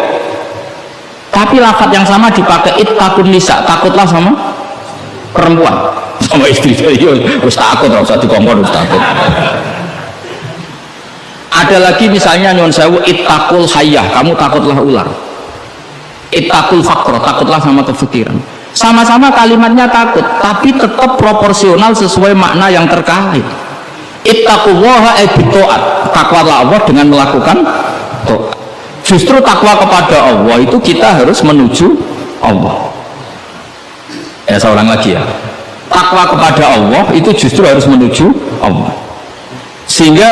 Tapi lafaz yang sama dipakai ittaqun nisa, takutlah sama perempuan, sama istri. Iya, wis takut ora usah dikongkon wis takut. Ada lagi misalnya nyuwun sewu ittaqul hayyah, kamu takutlah ular. Ittaqul faqr, takutlah sama kefikiran. Sama-sama kalimatnya takut, tapi tetap proporsional sesuai makna yang terkait. Ittaqullaha bitaat, takwalah Allah dengan melakukan taat. Justru takwa kepada Allah itu kita harus menuju Allah. Ya saya ulang lagi ya. Takwa kepada Allah itu justru harus menuju Allah. Sehingga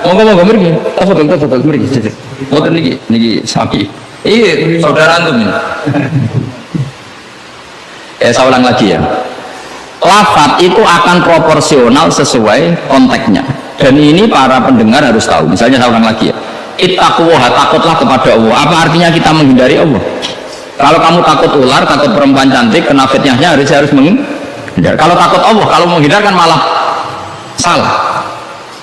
monggo mriki, tafadhol mriki. Mboten niki sapi. Iya, saudara antum ini. Saya ulang lagi ya. Lafaz itu akan proporsional sesuai konteksnya. Dan ini para pendengar harus tahu. Misalnya saya ulang lagi ya. Ittaqullaha, takutlah kepada Allah. Apa artinya kita menghindari Allah? Kalau kamu takut ular, takut perempuan cantik, kena fitnahnya harus menghindar. Kalau takut Allah, kalau menghindar kan malah salah.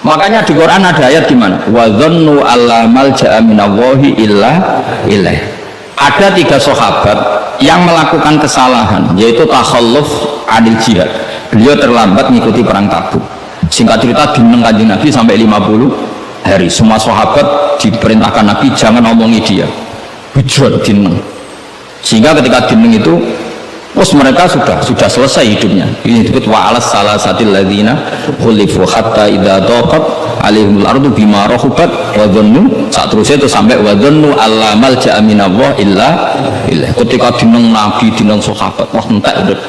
Makanya di Quran ada ayat gimana? Wa dhannu alla malja'a minallahi illa ilaih. Ada 3 sahabat yang melakukan kesalahan, yaitu takhalluf adil jihad. Beliau terlambat mengikuti perang Tabuk. Singkat cerita dineng Kanjeng Nabi sampai 50 hari. Semua sahabat diperintahkan Nabi jangan omongi dia, hujrat dineng. Sehingga ketika dineng itu mereka sudah selesai hidupnya. Ini disebut wa alas salasatil ladzina khulifu hatta idza daqat alaihimul ardu bima rahubat wa dhannu, seterusnya itu sampai wa dhannu alla malja'a minallah illa ilaihi. Ketika dineng Nabi, dineng sahabat, wah entek udah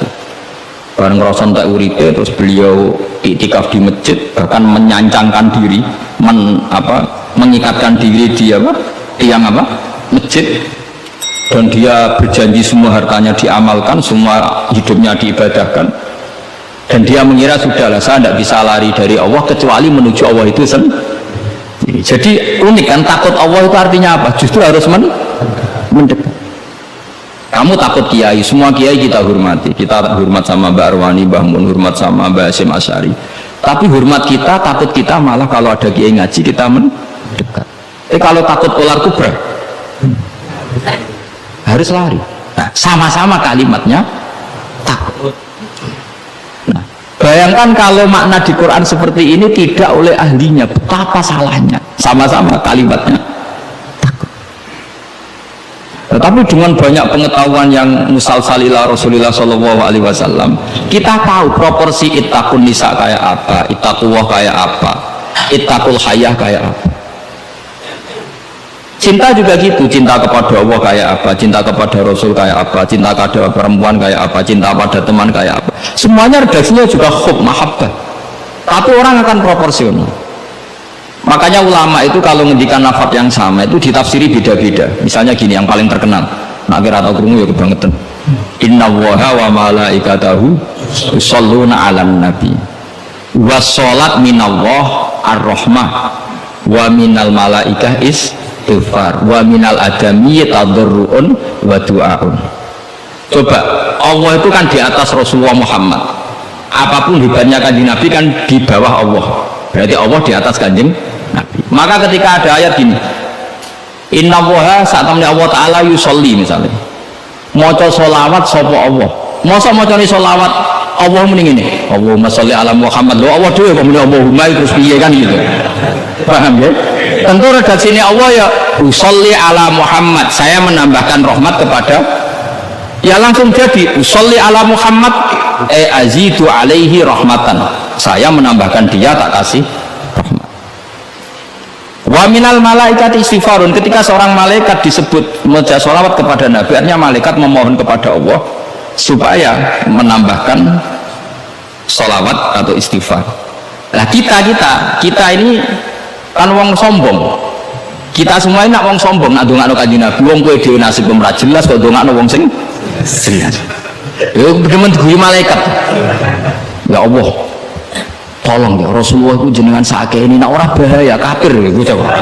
bareng ngerasa entek uripe, terus beliau iktikaf di masjid, bahkan menyancangkan diri, mengikatkan diri di tiang masjid, dan dia berjanji semua hartanya diamalkan, semua hidupnya diibadahkan, dan dia mengira sudahlah saya tidak bisa lari dari Allah kecuali menuju Allah itu sendiri. Jadi unik kan, takut Allah itu artinya apa? Justru harus mendekat. Kamu takut kiai, semua kiai kita hormati, kita hormat sama Mbak Arwani, Mbah Mun, hormat sama Mbah Hasyim Asy'ari. Tapi hormat kita, takut kita malah kalau ada kiai ngaji kita mendekat. Kalau takut ular kubra harus lari. Nah, sama-sama kalimatnya takut. Nah, bayangkan kalau makna di Quran seperti ini tidak oleh ahlinya, betapa salahnya. Sama-sama kalimatnya takut. Tetapi dengan banyak pengetahuan yang musalsalila Rasulullah SAW, kita tahu proporsi ittaqun nisa kayak apa, ittaqullah kayak apa, ittaqul hayah kayak apa. Cinta juga gitu, cinta kepada Allah kayak apa, cinta kepada Rasul kayak apa, cinta kepada perempuan kayak apa, cinta pada teman kayak apa. Semuanya redaksinya juga hub, mahabbah. Tapi orang akan proporsional. Makanya ulama itu kalau ngendikan lafaz yang sama itu ditafsiri beda-beda. Misalnya gini yang paling terkenal, nak kira atau krungu ya kebangetan. Innallaha wa malaikatahu yusholluna 'alan nabi. Wassalat minallah ar-rahmah wa minal malaikah istighfar wa minal adami tadarruun wa du'aun. Coba, Allah itu kan di atas Rasulullah Muhammad. Apapun hebatnya kanjeng Nabi kan di bawah Allah. Berarti Allah di atas kanjeng Nabi. Maka ketika ada ayat gini, innallaha saat temennya Allah Ta'ala yusolli misalnya, maca sholawat sopo Allah, masa maca ni sholawat Allah mending ini Allahumma sholli ala Muhammad, loh Allah dulu kemudian Allahumma terus piye kan gitu, paham ya? Tentu redaksi ini Allah ya usolli ala Muhammad, saya menambahkan rahmat kepada, ya langsung jadi usolli ala Muhammad azidu alaihi rahmatan, saya menambahkan dia tak kasih rahmat. Wa minal malaikat istighfarun, ketika seorang malaikat disebut membaca sholawat kepada Nabi, artinya malaikat memohon kepada Allah supaya menambahkan sholawat atau istighfar. Nah kita ini kan wong sombong, kita semua ini nak wong sombong, nak dongakno kanjeng Nabi, wong kowe dhewe nasib ora jelas kok dongakno wong sing jelas. Yo demen diguri malaikat. Ya Allah, tolong ya Rasulullah itu jenengan sakit ini, nak orang bahaya kafir gitu coba.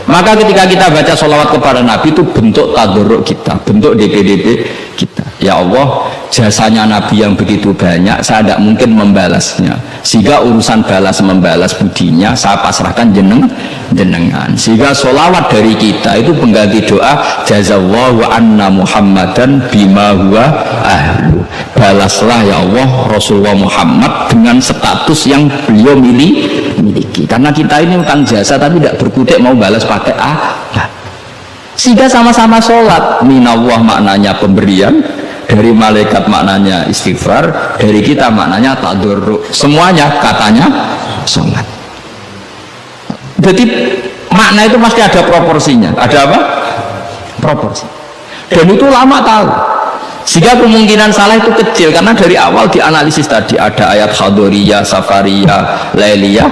Maka ketika kita baca sholawat kepada Nabi itu bentuk tadarruk kita, bentuk DPDP kita. Ya Allah, jasanya Nabi yang begitu banyak, saya tidak mungkin membalasnya. Sehingga urusan balas membalas budinya saya pasrahkan jenengan. Sehingga sholawat dari kita itu pengganti doa jazallahu anna Muhammadan bima huwa ahlu. Balaslah ya Allah Rasulullah Muhammad dengan status yang beliau miliki. Karena kita ini utang jasa tapi tidak berkutik mau balas pakai apa. Sehingga sama-sama sholat, minallah maknanya pemberian, dari malaikat maknanya istighfar, dari kita maknanya tadarruk, semuanya katanya sholat. Jadi makna itu pasti ada proporsinya. Ada apa? Proporsi. Dan itu lama tahu. Sehingga kemungkinan salah itu kecil karena dari awal dianalisis tadi ada ayat hadoriyah, safariyah, lailiyah,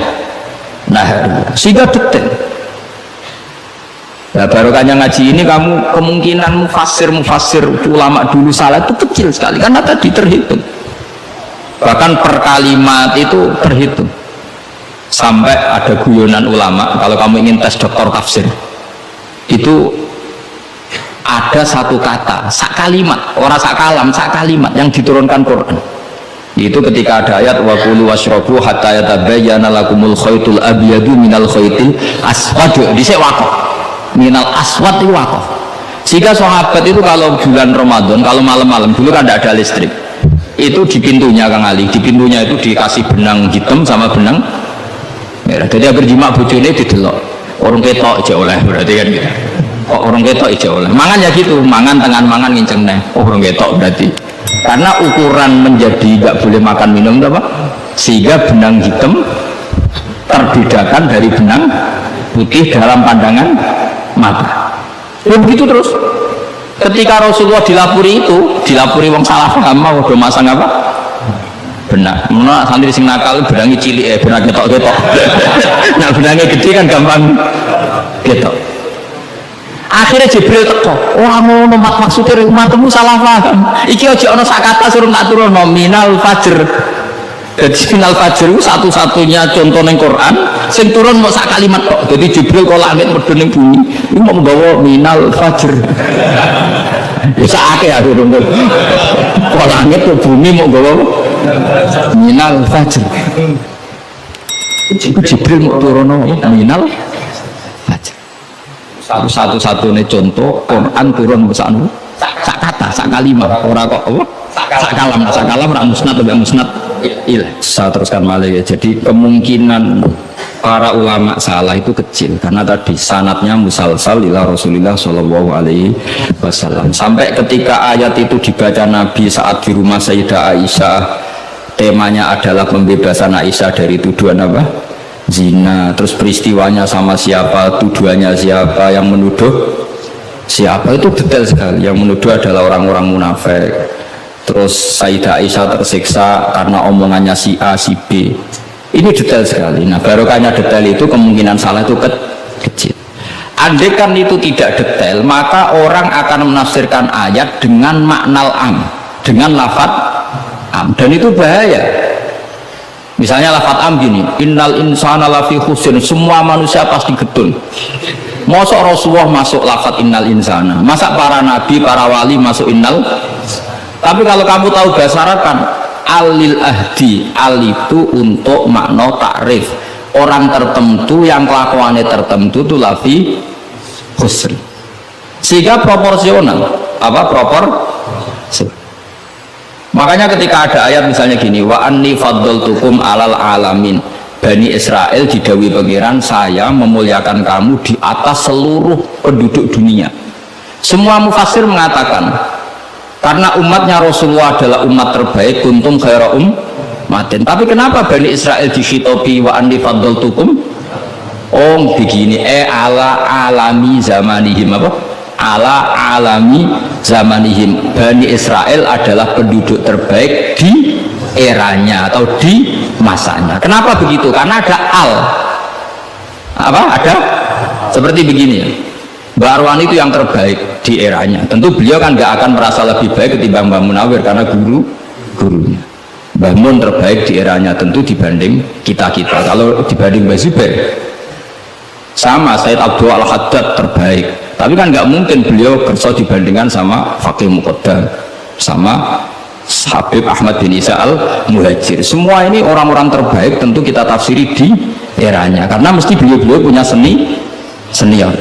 nahariyah, sehingga detail. Nah, barokahnya ngaji ini kamu kemungkinan mufasir ulama dulu salah itu kecil sekali karena tadi terhitung. Bahkan per kalimat itu terhitung. Sampai ada guyonan ulama, kalau kamu ingin tes doktor tafsir, itu ada satu kata, sak kalimat, orang sak kalam, sak kalimat yang diturunkan Quran. Itu ketika ada ayat wa kulu washrabu hatta yatabayyana lakumul khaytul abyadu minal khaytil aswad, dhisik waqaf. Minal aswad itu waqaf. Jika sahabat itu kalau bulan Ramadan, kalau malam-malam dulu kan tidak ada listrik, itu di pintunya Kang Ali, di pintunya itu dikasih benang hitam sama benang daerah. Jadi agar jima bojone didelok. Orang ketok aja oleh berarti kan gitu. Oh, orang ketok aja oleh. Mangan ya gitu, mangan tangan mangan nginceng neh. Oh, orang ketok berarti. Karena ukuran menjadi nggak boleh makan minum apa? Sehingga benang hitam terbedakan dari benang putih dalam pandangan mata. Ya begitu terus. Ketika Rasulullah dilapuri itu, dilapuri wong salah paham mau do masang apa? Benar. Menurut santri sing nakal benangi cilik benang ketok-ketok. Nah, benangnya gede kan gampang ketok. Akhirnya Jibril teko. Wah ngono maksudnya umatmu salah paham. Iki aja ana sak kata suruh tak turun nominal fajr. Jadi minal fajr itu satu-satunya contoh ning Quran sing turun mau sak kalimat kok. Jadi Jibril kok langit medun ning bumi, iku mau nggawa minal fajr. Ya sakake aku dong. Kok langit ke bumi mau nggawa minal fajr. Jibril mau turun minal fajr. Satu-satunya contoh Quran turun besanu sak kata, sak kalimat, ora kok apa? Sak kalam ra musnad atau musnad. Saya teruskan malah ya. Jadi kemungkinan para ulama salah itu kecil karena tadi sanatnya musalsal ila Rasulullah Shallallahu Alaihi Wasallam. Sampai ketika ayat itu dibaca Nabi saat di rumah Sayyidah Aisyah, temanya adalah pembebasan Aisyah dari tuduhan apa? Zina. Terus peristiwanya sama siapa, tuduhannya siapa, yang menuduh siapa, itu detail sekali. Yang menuduh adalah orang-orang munafik. Terus Sayyidah Aisyah tersiksa karena omongannya si A, si B. Ini detail sekali. Nah, barokahnya detail itu kemungkinan salah itu kecil. Andai kan itu tidak detail, maka orang akan menafsirkan ayat dengan makna am, dengan lafaz am, dan itu bahaya. Misalnya lafaz am gini, innal insana lafi khusr, semua manusia pasti getun. Mosok Rasulullah masuk lafaz innal insana, masa para nabi, para wali masuk innal. Tapi kalau kamu tahu bahasa Arab kan alil ahdi, al itu untuk makna takrif, orang tertentu yang kelakuannya tertentu itu lafi khusri, sehingga proporsional apa makanya ketika ada ayat misalnya gini, wa anni faddaltukum alal alamin, Bani Israel didawi pangeran, saya memuliakan kamu di atas seluruh penduduk dunia. Semua mufassir mengatakan karena umatnya Rasulullah adalah umat terbaik, kuntum khaira ummatin. Tapi kenapa Bani Israel dikhitobi wa anni faddaltukum? Oh begini, ala alami zamanihim apa? Ala alami zamanihim. Bani Israel adalah penduduk terbaik di eranya atau di masanya. Kenapa begitu? Karena ada al. Apa? Ada seperti begini ya. Mbak Arwani itu yang terbaik di eranya. Tentu beliau kan nggak akan merasa lebih baik ketimbang Mbak Munawir karena gurunya. Mbak Mun terbaik di eranya tentu dibanding kita. Kalau dibanding Mbak Zubair, sama Said Abdul Al-Haddad terbaik. Tapi kan nggak mungkin beliau kerso dibandingkan sama Fakih Muqaddam, sama Habib Ahmad bin Isa Al-Muhajir. Semua ini orang-orang terbaik tentu kita tafsiri di eranya karena mesti beliau punya senior.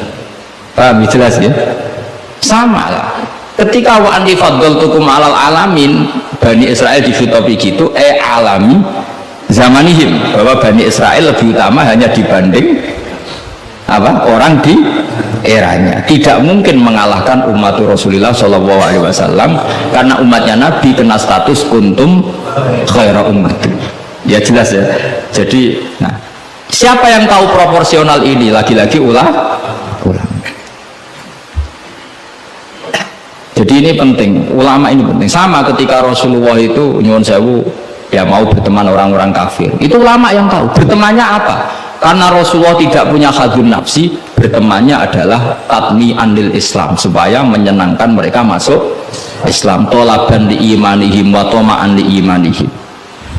Paham jelas ya? Sama lah. Ketika wa anni faddaltukum alal alamin, Bani Israel difitopi gitu, alami zamanihim, bahwa Bani Israel lebih utama hanya dibanding apa? Orang di eranya. Tidak mungkin mengalahkan umat Rasulullah Shallallahu Alaihi Wasallam karena umatnya Nabi kena status kuntum khaira ummatin. Ya jelas ya. Jadi, nah, siapa yang tahu proporsional ini? Lagi-lagi ulama. Jadi ini penting, ulama ini penting. Sama ketika Rasulullah itu nyuwun sewu ya mau berteman orang-orang kafir, itu ulama yang tahu bertemannya apa. Karena Rasulullah tidak punya hadun nafsi, bertemannya adalah tatmi anil Islam, supaya menyenangkan mereka masuk Islam. Tolaban li imanihim wa toma'an li imanihim.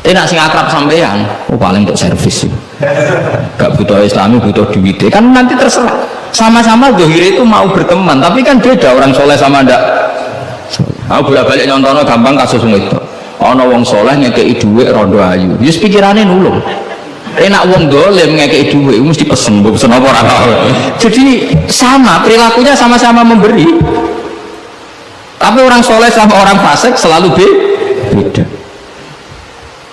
Nak sing akrab sampean, paling untuk servis. Gak butuh Islami, butuh duit. Kan nanti terserah. Sama-sama dohir itu mau berteman, tapi kan beda orang soleh sama ndak. Aku bolak-balik nyontono gampang kasus itu. Ana wong soleh ngekeki dhuwit rondo ayu. Wis pikirane nulung. Enak wong dolim ngekeki dhuwit mesti pesen apa ora tau. Jadi sama perilakunya sama-sama memberi. Tapi orang soleh sama orang fasik selalu beda.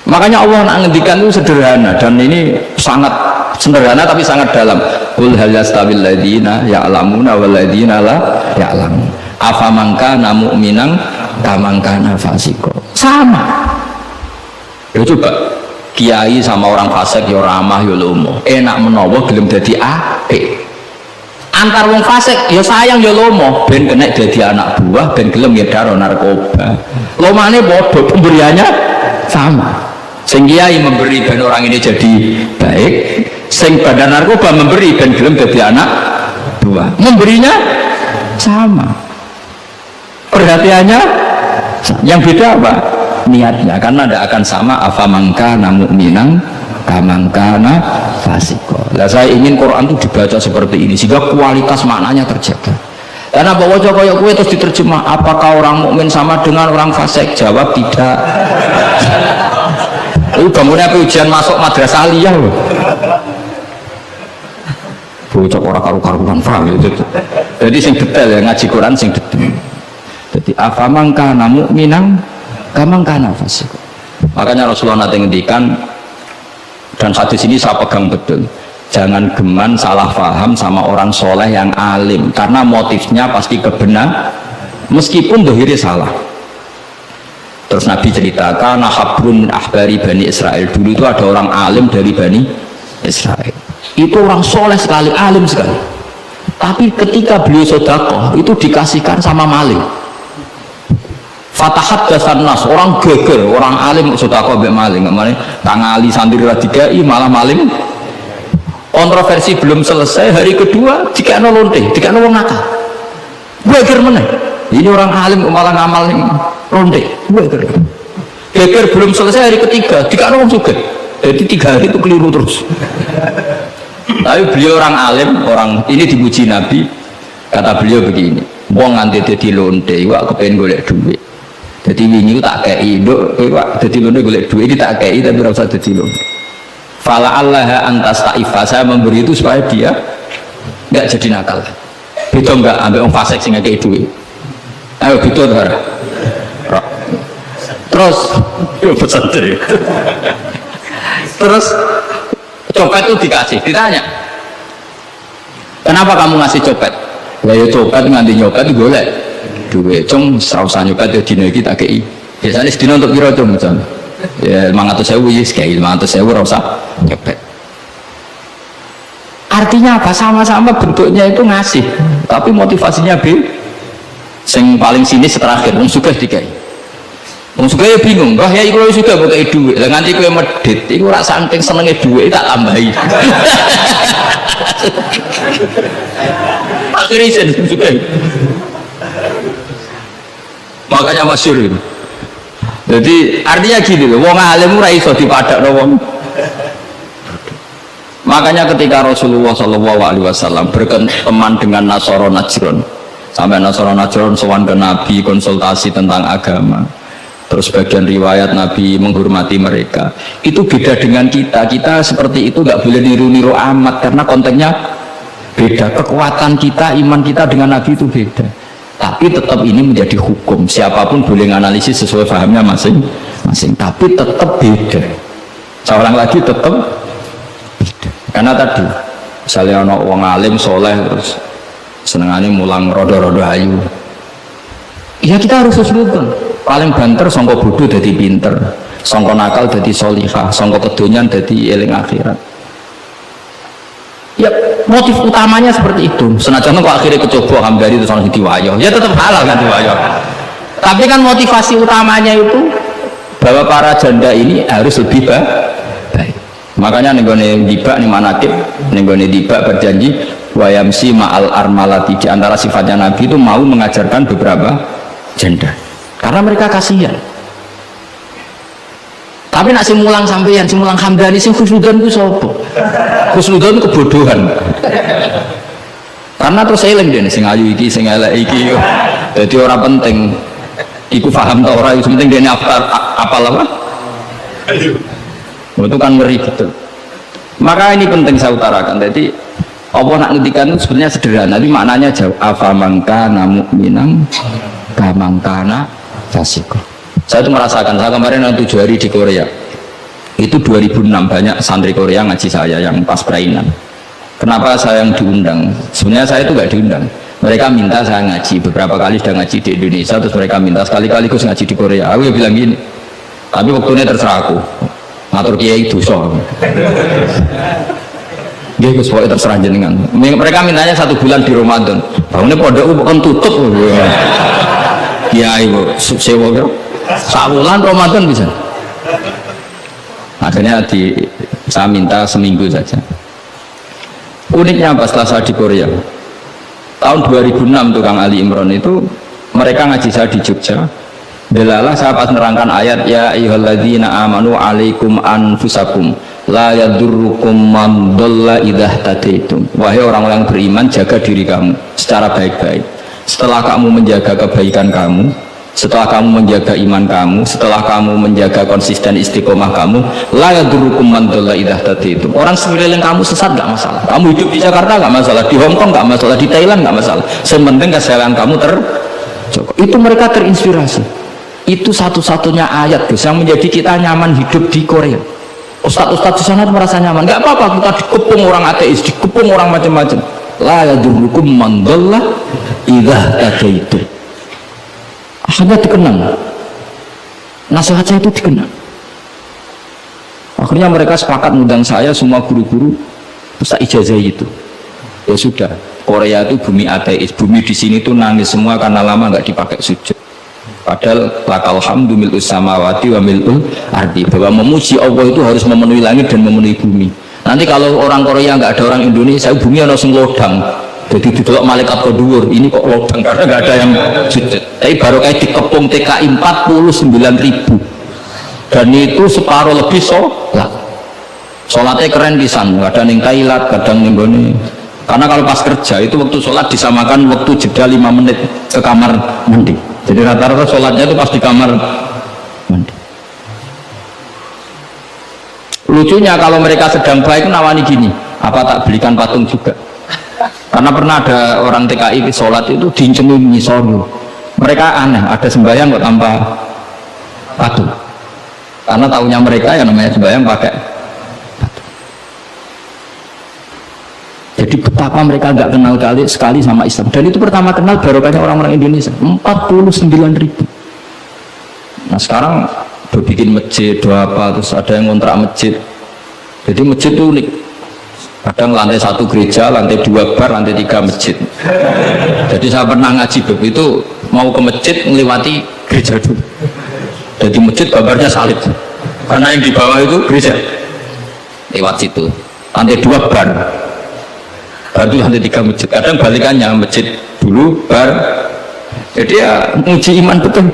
Makanya Allah nak ngendikan itu sederhana dan ini sangat sederhana tapi sangat dalam. Qul hal yastawil ladzina ya'lamuna wal ladzina la ya'lamun. Afaman kana mu'minan kaman kana fasiqo. Sama. Ya coba kiai sama orang fasik ya ramah ya lomo. Enak menawa gelem dadi apik. Antar wong fasik ya sayang ya lomo ben kena dadi anak buah ben gelem ngedaro narkoba. Lomane padha pemberiannya sama. Sing kiai memberi ben orang ini jadi baik, sing bandar narkoba memberi ben gelem dadi anak buah. Memberinya sama. Perhatiannya yang beda apa? Niatnya, karena tidak akan sama. Afamangka mu'minan kamangkana fasiko. Lah saya ingin Quran itu dibaca seperti ini sehingga kualitas maknanya terjaga. Karena bawa kaya kue terus diterjemah, apakah orang mukmin sama dengan orang fasik? Jawab tidak. Itu bangunnya apa ujian masuk madrasah aliyah loh. Bocah orang karu-karuan paham itu. Jadi sing detail ya, ngaji Quran sing detail. Jadi afamangka mu'minan kamangkana fasik. Makanya Rasulullah nanti ngendikan, dan hadis ini saya pegang betul, jangan geman salah paham sama orang soleh yang alim, karena motifnya pasti kebenar meskipun dohirnya salah. Terus Nabi ceritakan habrun min ahbari Bani Israel, dulu itu ada orang alim dari Bani Israel, itu orang soleh sekali, alim sekali, tapi ketika beliau sedekah itu dikasihkan sama maling. Fatahat dasan nas, orang geger, orang alim sedekah mbek maling, kemarin tangali santri radigai malah maling. Kontroversi belum selesai, hari kedua dikano lonte, dikano wong nakal. Geger meneh. Ini orang alim malah ngamal lonte. Geger belum selesai, hari ketiga dikano wong sugih. Jadi 3 hari itu keliru terus. Tapi beliau orang alim, orang ini dipuji Nabi. Kata beliau begini, wong nganti dadi lonte, wak kepen golek duit. Jadi wingi tak kei nduk kowe dadi lonte golek duit iki tak kei tapi ora usah dadi lonte. Fala Allah antas taifa, saya memberi itu supaya dia enggak jadi nakal. Beda enggak ambek wong fasik sing ngekei duit. Ayo beda ta ora? Terus yo pesan deh. Terus copet itu dikasih, ditanya, kenapa kamu ngasih copet? Lah ya copet nganti nyopet golek duit, cung serausan nyopet ya dino iki tak kei. Biasanya sedina untuk piro cung misalnya? Ya 500.000 ya sekali 500.000 rasa nyopet. Artinya apa? Sama-sama bentuknya itu ngasih, tapi motivasinya B. Sing paling sini terakhir, wong sugih dikai. Wong sugih bingung, "Wah, ya iku sugih kok kei duit." Lah nganti kowe medhit, iku ora saking senenge duit tak tambahi. Akhirnya sen sugih. Makanya masyhur itu. Jadi artinya gini loh, wong alim ora iso dipadakno wong. Makanya ketika Rasulullah SAW berteman dengan Nasara Najron, sampai Nasara Najron sowan ke Nabi konsultasi tentang agama, terus bagian riwayat Nabi menghormati mereka. Itu beda dengan kita. Kita seperti itu nggak boleh niru-niru amat karena konteksnya beda. Kekuatan kita, iman kita dengan Nabi itu beda. Tapi tetap ini menjadi hukum, siapapun boleh menganalisis sesuai pahamnya masing-masing, tapi tetap beda. Seorang lagi tetap beda, karena tadi misalnya ada orang alim soleh terus senengannya mulang rodo-rodo ayu, ya kita harus husnudon. Paling banter sangka bodoh jadi pinter, sangka nakal jadi solihah, sangka kedonyan jadi eling akhirat. Ya motif utamanya seperti itu. Senajan kok akhirnya kecoba hambari itu sama diwayo, ya tetap halal kan diwayo. Tapi kan motivasi utamanya itu bahwa para janda ini harus lebih baik. Makanya nenggone dibak nih manakib, nenggone dibak berjanji wayamsi ma'al armalati, di antara sifatnya Nabi itu mau mengajarkan beberapa janda karena mereka kasihan. Tapi nak simulang sampeyan, simulang Hamdani, sing khusnudan itu sopo? Khusnudan kebodohan. Karena terus eling dene sing ayu iki, sing elek iki. Jadi orang penting iku paham ta ora, itu penting dene apal apa? Itu kan ngeri betul. Maka ini penting saya utarakan. Jadi Allah nak ngendikan itu sebenarnya sederhana, tapi maknanya jauh. Afamangka mu'minan kamangkana fasiko. Saya itu merasakan, saya kemarin 7 hari di Korea, Itu 2006 banyak santri Korea ngaji saya yang pas perainan. Kenapa saya yang diundang? Sebenarnya saya itu nggak diundang. Mereka minta saya ngaji, beberapa kali sudah ngaji di Indonesia, terus mereka minta sekali-kali gus ngaji di Korea. Aku ya bilang gini, tapi waktunya terserah aku. Ngatur kiai itu so. Dia gus pokoknya terserah jenengan. Mereka mintanya 1 bulan di Ramadan. Bangunnya pondok bukan tutup. Kiai bu, sewa kira. Sabulan Ramadan bisa. Akhirnya saya minta seminggu saja. Uniknya apa setelah saya di Korea? Tahun 2006 tukang Ali Imran itu mereka ngaji saya di Jogja. Delalah saya pas nerangkan ayat ya ayyuhalladzina amanu alaikum anfusakum la yadurrukum man dhalla idza tadaitum. Wahai orang-orang beriman, jaga diri kamu secara baik-baik. Setelah kamu menjaga kebaikan kamu, setelah kamu menjaga iman kamu, setelah kamu menjaga konsisten istiqomah kamu, la yadurrukum man dhalla idza tadaitum. Orang sekeliling kamu sesat nggak masalah. Kamu hidup di Jakarta nggak masalah, di Hong Kong nggak masalah, di Thailand nggak masalah. Sementing kesalahan kamu terjaga. Itu mereka terinspirasi. Itu satu-satunya ayat Gus yang menjadi kita nyaman hidup di Korea. Ustadz-ustadz di sana merasa nyaman. Nggak apa-apa kita dikepung orang ateis, dikepung orang macam-macam. La yadurrukum man dhalla idza tadaitum. Akhirnya dikenang, nasihat saya itu dikenang. Akhirnya mereka sepakat ngundang saya, semua guru-guru, terus tak ijazahi itu. Ya sudah, Korea itu bumi ateis, bumi di sini tuh nangis semua karena lama nggak dipakai sujud. Padahal lakal hamdu mil'us samawati wa mil'ul ardi, bahwa memuji Allah itu harus memenuhi langit dan memenuhi bumi. Nanti kalau orang Korea nggak ada orang Indonesia, bumi ada sing lodang. Jadi didelok malaikat kedua, ini kok lodang karena nggak ada yang sujud. Tapi baru kayak dikepung TKI 49.000 dan itu separuh lebih sholat. Sholatnya keren di sana, kadang yang Thailand, kadang yang Bone. Karena kalau pas kerja itu waktu sholat disamakan waktu jeda 5 menit ke kamar mandi. Jadi rata-rata sholatnya itu pas di kamar mandi. Lucunya kalau mereka sedang baik nawani gini, apa tak belikan patung juga? Karena pernah ada orang TKI sholat itu diincemi misalnya. Mereka aneh, ada sembahyang kok tanpa patung. Karena tahunya mereka yang namanya sembahyang pakai patung. Jadi betapa mereka nggak kenal sekali sama Islam. Dan itu pertama kenal barokahnya orang-orang Indonesia 49.000. Nah sekarang bikin masjid, doa apa, terus ada yang ngontrak masjid. Jadi masjid itu unik. Kadang lantai 1 gereja, lantai 2 bar, lantai 3 masjid. Jadi saya pernah ngaji itu mau ke masjid melewati gereja dulu. Jadi masjid gambarnya salib. Karena yang di bawah itu gereja. Lewat situ. Lantai 2 bar. Baru lantai 3 masjid. Kadang balikannya masjid dulu bar. Jadi ya uji iman betul.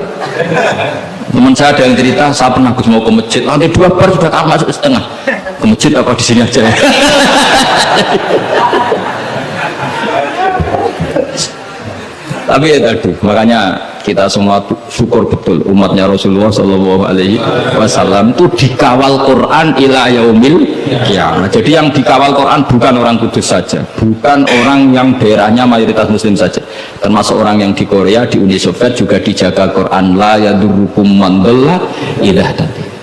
Teman saya ada yang cerita, saya pernah Gus mau ke masjid, lantai 2 bar sudah tak masuk setengah. Ke masjid apa di sini aja? Tapi ya tadi, makanya kita semua syukur betul umatnya Rasulullah Shallallahu Alaihi Wasallam itu dikawal Quran ila yaumil qiyamah. Jadi yang dikawal Quran bukan orang Kudus saja, bukan orang yang daerahnya mayoritas Muslim saja, termasuk orang yang di Korea, di Uni Soviet juga dijaga Quran. La yadurrukum man dhalla idza tadaitum.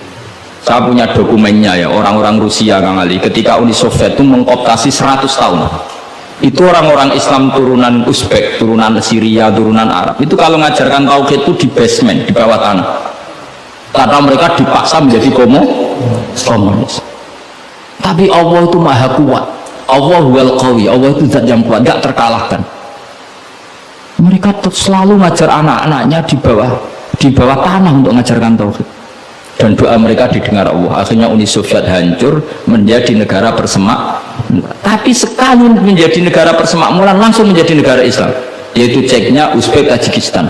Saya punya dokumennya ya, orang-orang Rusia Kang Ali ketika Uni Soviet itu mengkooptasi 100 tahun. Itu orang-orang Islam turunan Uzbek, turunan Syria, turunan Arab itu kalau ngajarkan tauhid itu di basement, di bawah tanah, karena mereka dipaksa menjadi komunis. Tapi Allah itu maha kuat, Allah wal qawi, Allah itu zat yang kuat, gak terkalahkan. Mereka selalu ngajar anak-anaknya di bawah tanah untuk ngajarkan tauhid, dan doa mereka didengar Allah. Akhirnya Uni Soviet hancur menjadi negara persemakmuran. Tapi sekali menjadi negara persemakmuran langsung menjadi negara Islam, yaitu Ceknya Uzbek, Tajikistan.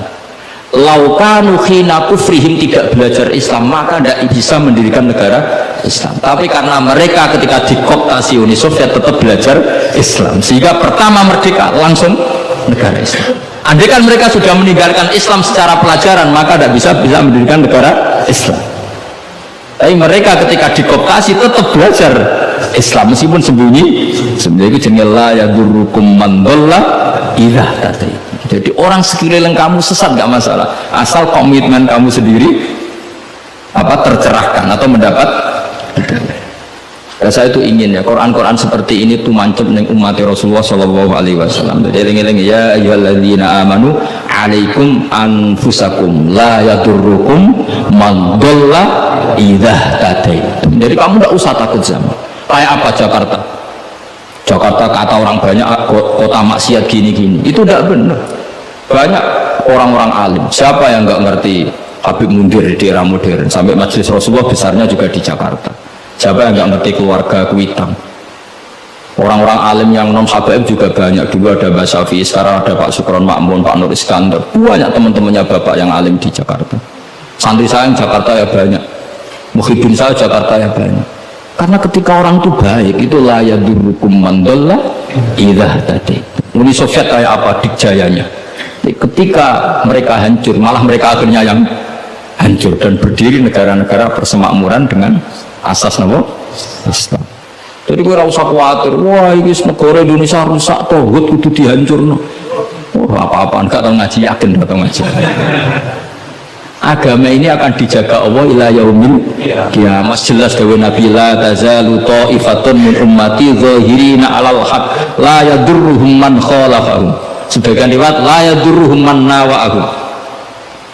Laukanu khina kufrihim tidak belajar Islam maka tidak bisa mendirikan negara Islam. Tapi karena mereka ketika dikooptasi Uni Soviet tetap belajar Islam, sehingga pertama merdeka langsung negara Islam. Andai kan mereka sudah meninggalkan Islam secara pelajaran maka tidak bisa mendirikan negara Islam. Tapi mereka ketika dikooptasi tetap belajar Islam meskipun sembunyi. Sebenarnya itu jenenge la yadurrukum man dhalla idza tadaitum. Jadi orang sekeliling kamu sesat nggak masalah, asal komitmen kamu sendiri tercerahkan atau mendapat Ya, saya itu ingin ya Quran seperti ini tuh mancep neng umat Rasulullah Shallallahu Alaihi Wasallam. Jadi eling-eling ya ayyuhalladzina amanu alaikum anfusakum la yadurrukum man dhalla idza tadaitum. Jadi kamu tidak usah takut sama kayak apa Jakarta kata orang banyak kota maksiat gini-gini, itu tidak benar. Banyak orang-orang alim, siapa yang nggak ngerti Habib Mundir di era modern, sampai Majelis Rasulullah besarnya juga di Jakarta. Siapa yang nggak ngerti keluarga Kuitang? Orang-orang alim yang non habaib juga banyak. Dulu ada Mbak Syafi'i, sekarang ada Pak Sukron Makmun, Pak Nur Iskandar. Banyak teman-temannya bapak yang alim di Jakarta. Santri saya yang Jakarta ya banyak, muhibin saya Jakarta ya banyak. Karena ketika orang itu baik, itu la yadurrukum man dhalla idza tadaitum. Uni Soviet kayak apa dikjayanya? Ketika mereka hancur, malah mereka akhirnya yang hancur dan berdiri negara-negara persemakmuran dengan asas nama Islam. Jadi gue rasa khawatir, wah ini negara Indonesia rusak, tohut kudu dihancur. Apa-apaan, gak tahu ngaji, yakin gak tahu ngaji. Agama ini akan dijaga Allah ila yaumil qiyamah. Jelas dawe Nabi la tazalu ta'ifatun min ummati zahirina 'alal haq la yadurruhum man khalafahum. Sebagian riwayat la yadurruhum man nawa'ahum.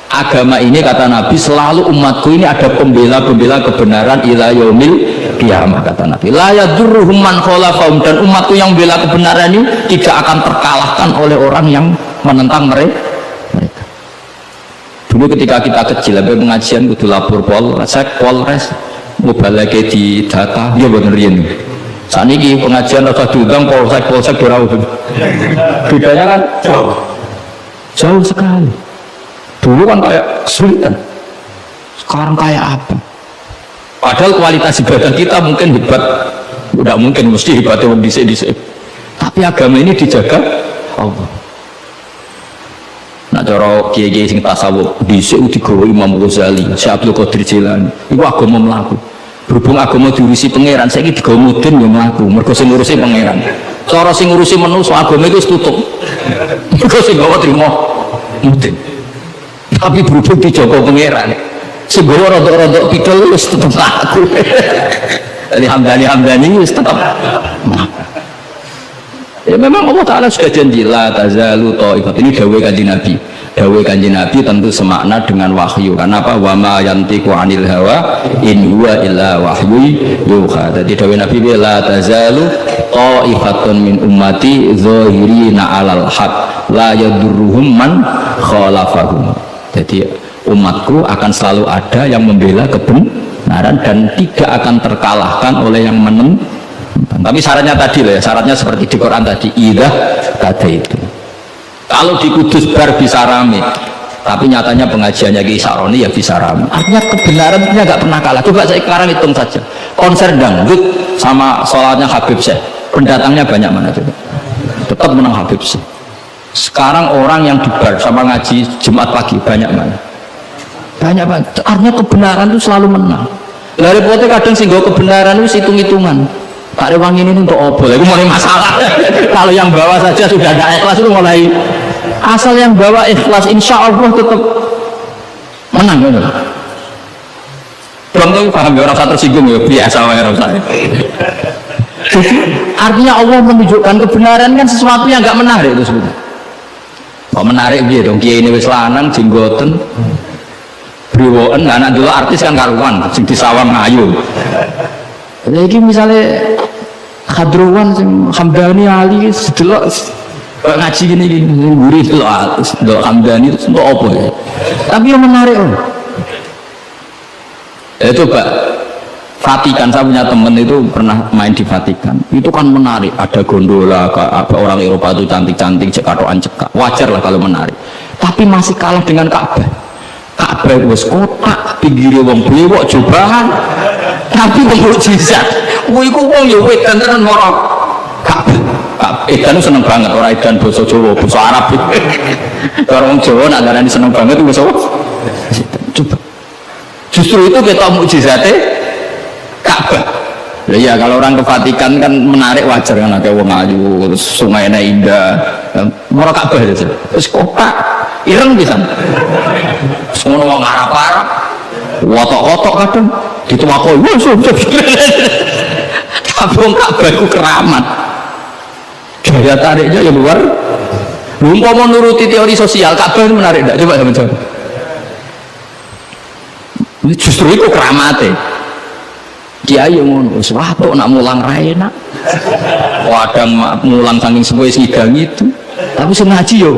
Agama ini kata Nabi selalu umatku ini ada pembela-pembela kebenaran ila yaumil qiyamah kata Nabi. La yadurruhum man khalafahum, dan umatku yang bela kebenaran ini tidak akan terkalahkan oleh orang yang menentang mereka. Dulu ketika kita kecil, sampai pengajian kudu lapor Polres, mobil lagi di data, dia bener ini. Saat ini pengajian rasa diundang Polsek berau. Bedanya kan jauh sekali. Dulu kan kayak kesulitan, sekarang kayak apa? Padahal kualitas ibadah kita mungkin hebat, tidak mungkin mesti hebatnya orang disik-disik. Tapi agama ini dijaga Allah. Nak cara kiai-kiai sing tasawuf dhisik digawa Imam Ghazali, Syekh Abdul Qadir Jilani. Iku agama mlaku. Berhubung agama diurusi pangeran, saiki digawa mudin yo mlaku. Mergo sing ngurusi pangeran. Cara sing ngurusi manusa agama iku wis tutup. Mergo sing gawa trimo mudin. Tapi berhubung dijaga pangeran, sing gawa rodok-rodok pidol wis tetep mlaku. Jadi hamdani wis tetep mlaku. Ya memang Allah Ta'ala sudah janji la tazalu ta'ifat. Ini dawai kanjeng Nabi. Dawai kanjeng Nabi tentu semakna dengan wahyu. Karena apa? Wa ma yantiqu 'anil hawa in huwa illa wahyu yuha. Jadi dawai Nabi la tazalu ta'ifatun min ummati zahirina 'alal haq la yadurruhum man khalafahum. Jadi umatku akan selalu ada yang membela kebenaran dan tidak akan terkalahkan oleh yang menentang. Tapi syaratnya tadi lah ya, syaratnya seperti di Quran tadi, idah tadi itu. Kalau di Kudus bar bisa rame, tapi nyatanya pengajiannya Ki Saroni ya bisa rame. Artinya kebenaran itu nggak pernah kalah. Coba saya sekarang hitung saja, konser dangdut sama sholatnya Habib Syekh, pendatangnya banyak mana coba? Tetap menang Habib Syekh. Sekarang orang yang di bar sama ngaji Jumat pagi banyak mana? Banyak banget. Artinya kebenaran itu selalu menang. Dari pote kadang sih kebenaran itu hitung-hitungan. Pak Rewang ini untuk obol, itu mulai masalah. Kalau yang bawa saja sudah ada ikhlas itu mulai. Asal yang bawa ikhlas, insya Allah tetap menang. Belum tahu paham ya, orang saya tersinggung ya biasa orang saya. Jadi artinya Allah menunjukkan kebenaran kan sesuatu yang nggak menarik itu sebenarnya. Kok menarik gitu dong? Kiai ini wis lanang, jenggoten, briwoen, anak dulu artis kan karuan, sing disawang ngayu. Jadi misalnya Khadruwan, Hamdani, Ali, sedelok ngaji gini gurih delok Hamdani itu untuk apa ya? Tapi yang menarik coba Vatikan, saya punya temen itu pernah main di Vatikan, itu kan menarik, ada gondola, orang Eropa itu cantik-cantik, cekatoan cekak, wajar lah kalau menarik, tapi masih kalah dengan Ka'bah. Ka'bah itu kotak, pinggirnya wong blewok cobaan, tapi mukjizat. Iku wong ya wedan tenan marang Ka'bah. Edan seneng banget, orang edan basa Jawa, basa Arab. Orang Jawa nak ngarani seneng banget itu basa. Coba. Justru itu kita mukjizate Ka'bah. Ya, ya kalau orang ke Vatikan kan menarik, wajar kan, ada wong ayu, sungainya indah. Marang Ka'bah terus kotak ireng pisan. Semua wong Arab-Arab. wotok-wotok kadang dituakoi wah sudah tapi wong Ka'bah iku keramat daya tariknya ya luar umpama nuruti teori sosial Ka'bah itu menarik enggak coba teman-teman justru itu keramatnya kiai yang ngono suatu nak mulang rai nak wadang mulang saking semua sidang itu tapi sengaja yo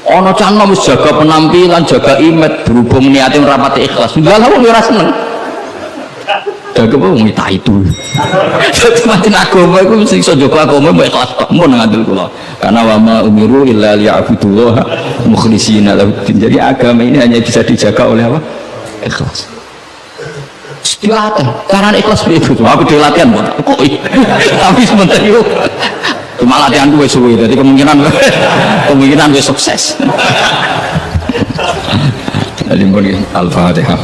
ono canom jaga penampilan jaga image berhubung niatnya merapati ikhlas enggak lah wong ora seneng jaga wong minta itu jadi macam agama itu mesti iso jaga agama mbok ikhlas tok mun ngandel kula karena wa ma umiru illa liya'budullaha mukhlishina lahu jadi agama ini hanya bisa dijaga oleh apa ikhlas dilatih karena ikhlas itu aku dilatihan buat kok tapi sebentar itu cuma latihan gue suwe jadi kemungkinan gue sukses jadi mungkin Al-Fatihah.